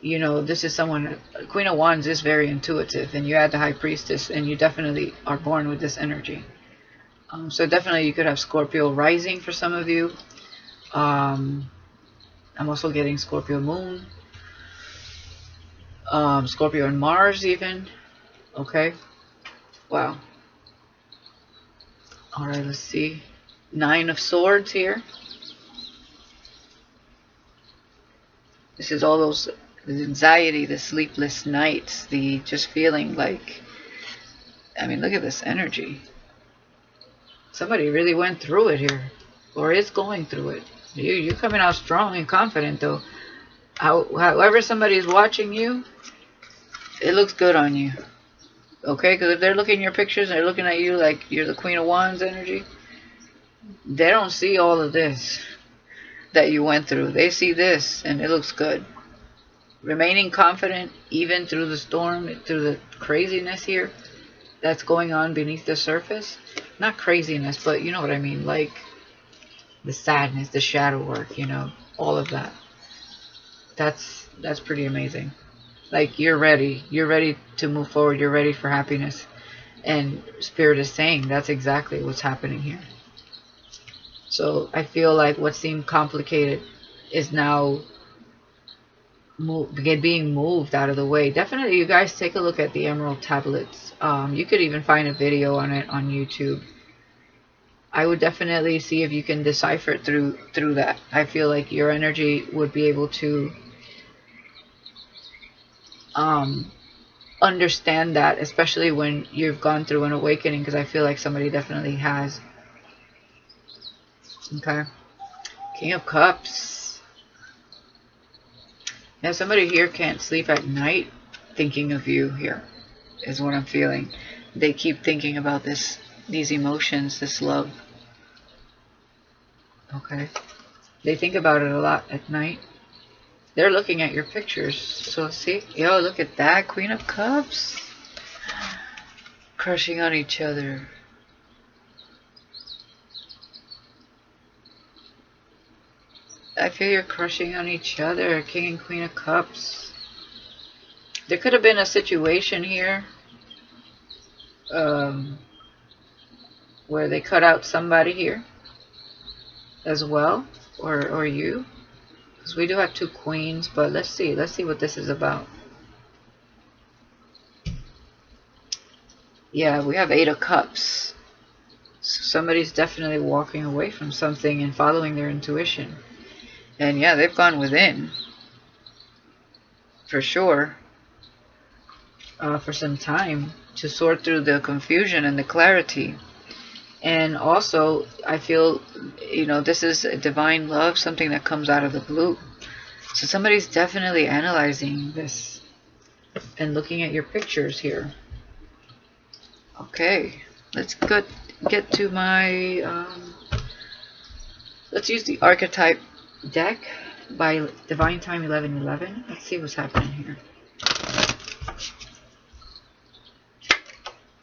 You know, this is someone, Queen of Wands is very intuitive, and you add the High Priestess, and you definitely are born with this energy. So definitely you could have Scorpio rising for some of you. I'm also getting Scorpio moon. Scorpio and Mars even. Okay. Wow. Alright, let's see. 9 of Swords here. This is all those, the anxiety, the sleepless nights, the just feeling like, I mean, look at this energy. Somebody really went through it here, or is going through it. You're coming out strong and confident though. However somebody is watching you, it looks good on you. Okay, because if they're looking at your pictures and they're looking at you like you're the Queen of Wands energy, they don't see all of this that you went through. They see this and it looks good. Remaining confident even through the storm, through the craziness here that's going on beneath the surface. Not craziness, but you know what I mean, like the sadness, the shadow work, you know, all of that. That's pretty amazing. Like you're ready to move forward, you're ready for happiness. And Spirit is saying that's exactly what's happening here. So I feel like what seemed complicated is now being moved out of the way. Definitely you guys take a look at the Emerald Tablets. You could even find a video on it on YouTube. I would definitely see if you can decipher it through that. I feel like your energy would be able to understand that, especially when you've gone through an awakening, because I feel like somebody definitely has. Okay. King of Cups. Yeah, somebody here can't sleep at night thinking of you here, is what I'm feeling. they keep thinking about these emotions, this love. Okay. They think about it a lot at night. They're looking at your pictures. So see, yo, look at that, Queen of Cups. Crushing on each other. I feel you're crushing on each other, King and Queen of Cups. There could have been a situation here where they cut out somebody here as well, or you. Because we do have 2 queens, but let's see what this is about. Yeah, we have 8 of Cups. So somebody's definitely walking away from something and following their intuition. And yeah, they've gone within. For sure. For some time to sort through the confusion and the clarity. And also, I feel, you know, this is a divine love, something that comes out of the blue. So somebody's definitely analyzing this and looking at your pictures here. Okay, let's get to my, let's use the archetype deck by Divine Time 1111. Let's see what's happening here.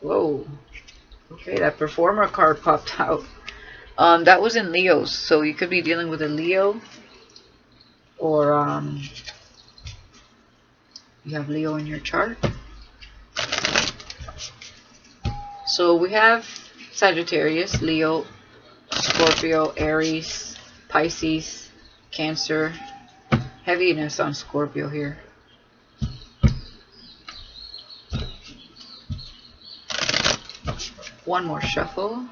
Whoa. Okay, that performer card popped out. That was in Leo's, so you could be dealing with a Leo, or you have Leo in your chart. So we have Sagittarius, Leo, Scorpio, Aries, Pisces, Cancer. Heaviness on Scorpio here. One more shuffle.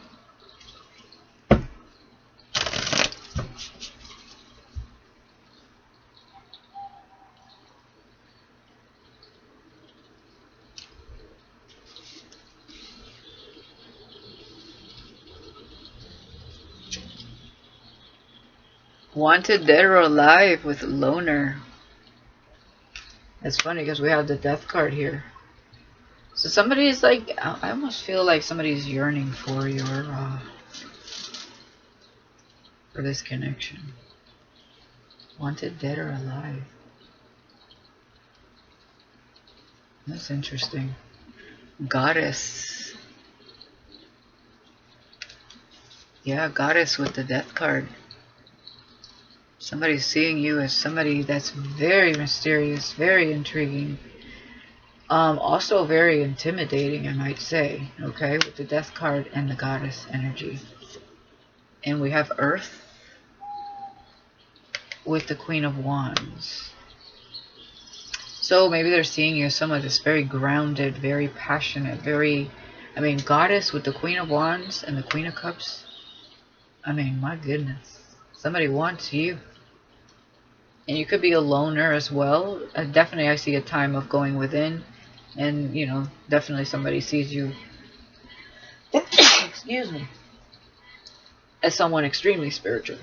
Wanted, dead or alive with loner. It's funny because we have the death card here. So somebody's like, I almost feel like somebody's yearning for your, for this connection. Wanted, dead or alive. That's interesting. Goddess. Yeah, goddess with the death card. Somebody's seeing you as somebody that's very mysterious, very intriguing. Also very intimidating, I might say, okay, with the death card and the goddess energy. And we have Earth with the Queen of Wands. So maybe they're seeing you as someone that's very grounded, very passionate, very, I mean, goddess with the Queen of Wands and the Queen of Cups. I mean, my goodness. Somebody wants you. And you could be a loner as well. Definitely I see a time of going within. And, you know, definitely somebody sees you, excuse me, as someone extremely spiritual.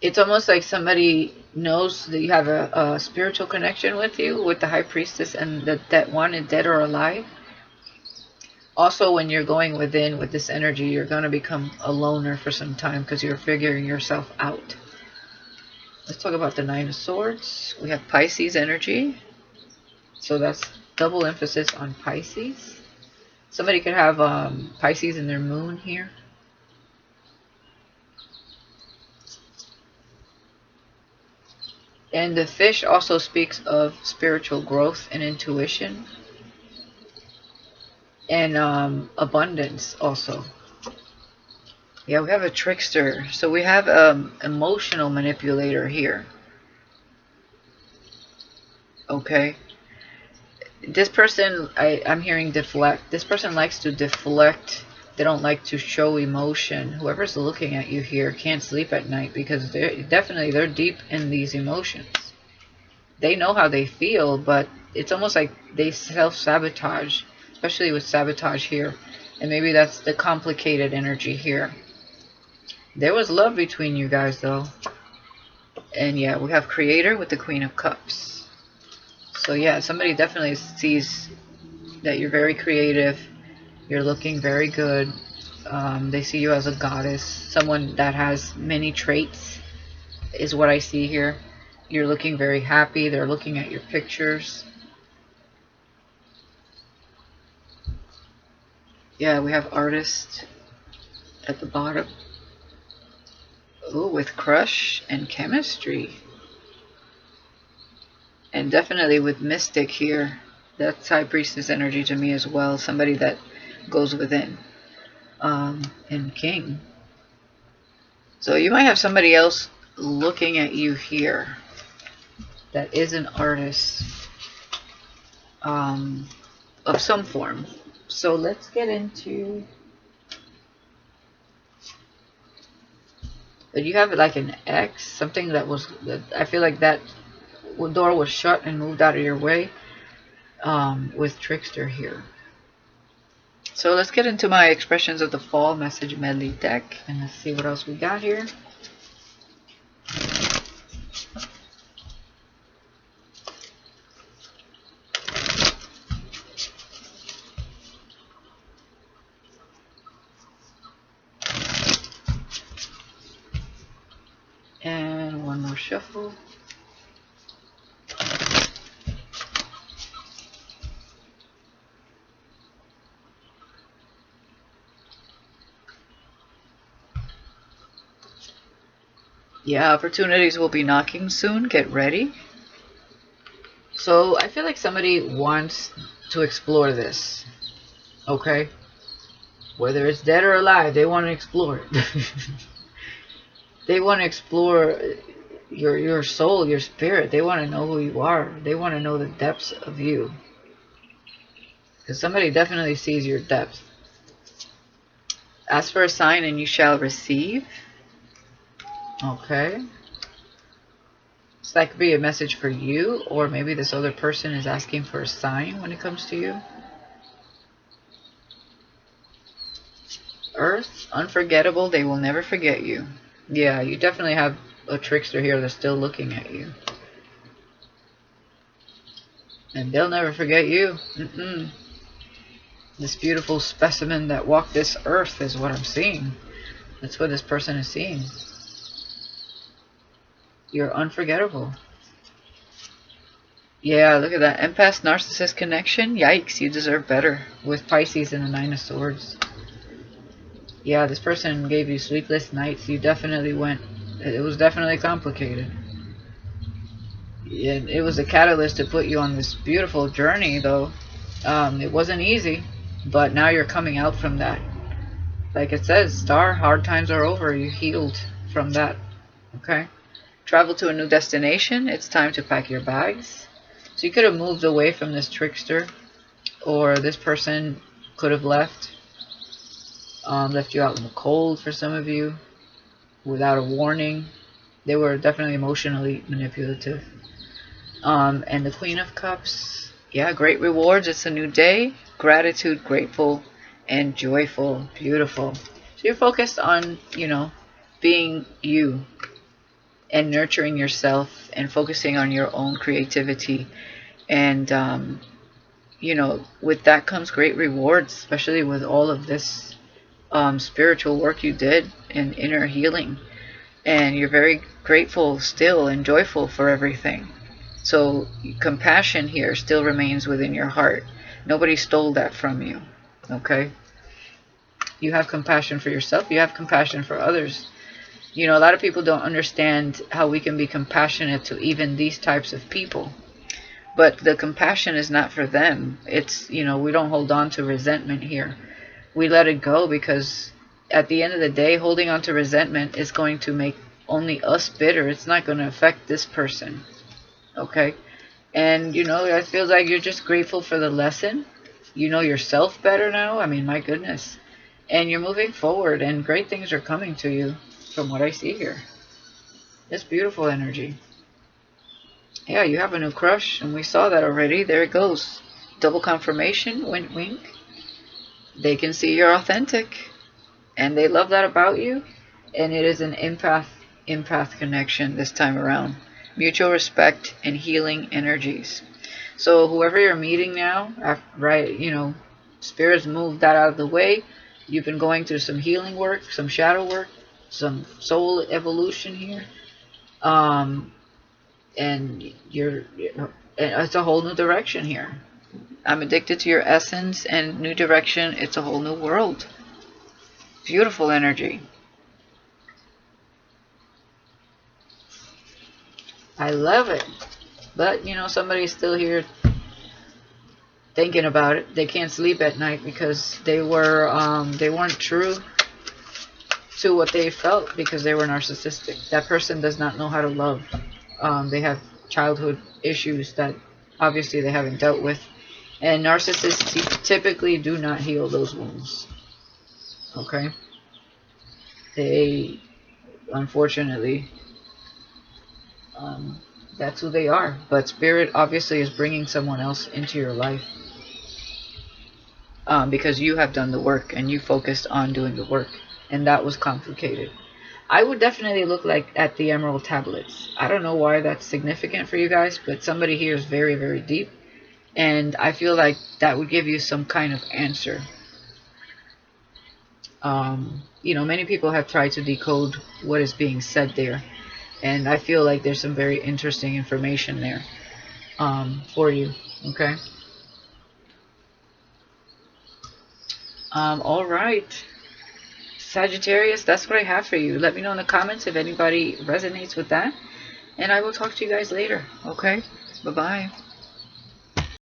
It's almost like somebody knows that you have a spiritual connection with you, with the High Priestess and that wanted, dead or alive. Also, when you're going within with this energy, you're going to become a loner for some time because you're figuring yourself out. Let's talk about the Nine of Swords. We have Pisces energy. So that's double emphasis on Pisces. Somebody could have Pisces in their moon here. And the fish also speaks of spiritual growth and intuition. And abundance also. Yeah, we have a trickster. So we have emotional manipulator here. Okay. This person, I'm hearing deflect. This person likes to deflect. They don't like to show emotion. Whoever's looking at you here can't sleep at night because they're deep in these emotions. They know how they feel, but it's almost like they self-sabotage. Especially with sabotage here. And maybe that's the complicated energy here. There was love between you guys though. And yeah, we have Creator with the Queen of Cups. So yeah, somebody definitely sees that you're very creative. You're looking very good. They see you as a goddess. Someone that has many traits is what I see here. You're looking very happy. They're looking at your pictures. Yeah, we have Artist at the bottom. Ooh, with crush and chemistry. And definitely with Mystic here. That's High Priestess energy to me as well. Somebody that goes within. And King. So you might have somebody else looking at you here that is an artist of some form. So let's get into... But you have like an X, something that was... I feel like that door was shut and moved out of your way with Trickster here. So let's get into my expressions of the fall message medley deck, and let's see what else we got here. And one more shuffle. Yeah, opportunities will be knocking soon. Get ready. So I feel like somebody wants to explore this. Okay? Whether it's dead or alive, they want to explore it. They want to explore your soul, your spirit. They want to know who you are. They want to know the depths of you. Because somebody definitely sees your depth. Ask for a sign and you shall receive. Okay. So that could be a message for you, or maybe this other person is asking for a sign when it comes to you. Earth, unforgettable, they will never forget you. Yeah, you definitely have a trickster here that's still looking at you. And they'll never forget you. This beautiful specimen that walked this earth is what I'm seeing. That's what this person is seeing. You're unforgettable. Yeah, look at that. Empath narcissist connection. Yikes, you deserve better. With Pisces and the Nine of Swords. Yeah, this person gave you sleepless nights. You definitely went... It was definitely complicated. It was a catalyst to put you on this beautiful journey, though. It wasn't easy, but now you're coming out from that. Like it says, Star, hard times are over. You healed from that. Okay? Travel to a new destination. It's time to pack your bags. So you could have moved away from this trickster, or this person could have left you out in the cold for some of you, without a warning. They were definitely emotionally manipulative. And the Queen of Cups, yeah, great rewards. It's a new day. Gratitude, grateful, and joyful. Beautiful. So you're focused on, being you. And nurturing yourself and focusing on your own creativity. And, with that comes great rewards, especially with all of this spiritual work you did in inner healing. And you're very grateful still and joyful for everything. So compassion here still remains within your heart. Nobody stole that from you. Okay? You have compassion for yourself. You have compassion for others. A lot of people don't understand how we can be compassionate to even these types of people. But the compassion is not for them. It's, we don't hold on to resentment here. We let it go, because at the end of the day, holding on to resentment is going to make only us bitter. It's not going to affect this person. Okay? And, I feel like you're just grateful for the lesson. You know yourself better now. I mean, my goodness. And you're moving forward, and great things are coming to you. From what I see here. It's beautiful energy. Yeah, you have a new crush, and we saw that already. There it goes. Double confirmation, wink wink. They can see you're authentic, and they love that about you. And it is an empath connection this time around. Mutual respect and healing energies. So whoever you're meeting now, right, you know, spirits moved that out of the way. You've been going through some healing work, some shadow work, some soul evolution here. And it's a whole new direction here. I'm addicted to your essence, and new direction. It's a whole new world. Beautiful energy. I love it. But, you know, somebody's still here thinking about it. They can't sleep at night because they weren't true to what they felt because they were narcissistic. That person does not know how to love. They have childhood issues that obviously they haven't dealt with. And narcissists typically do not heal those wounds. Okay? They, unfortunately, that's who they are. But spirit obviously is bringing someone else into your life. Because you have done the work and you focused on doing the work. And that was complicated. I would definitely look at the emerald tablets. I don't know why that's significant for you guys, but somebody here is very, very deep. And I feel like that would give you some kind of answer. You know, many people have tried to decode what is being said there. And I feel like there's some very interesting information there for you. Okay? All right. Sagittarius, that's what I have for you. Let me know in the comments if anybody resonates with that. And I will talk to you guys later. Okay? Bye-bye.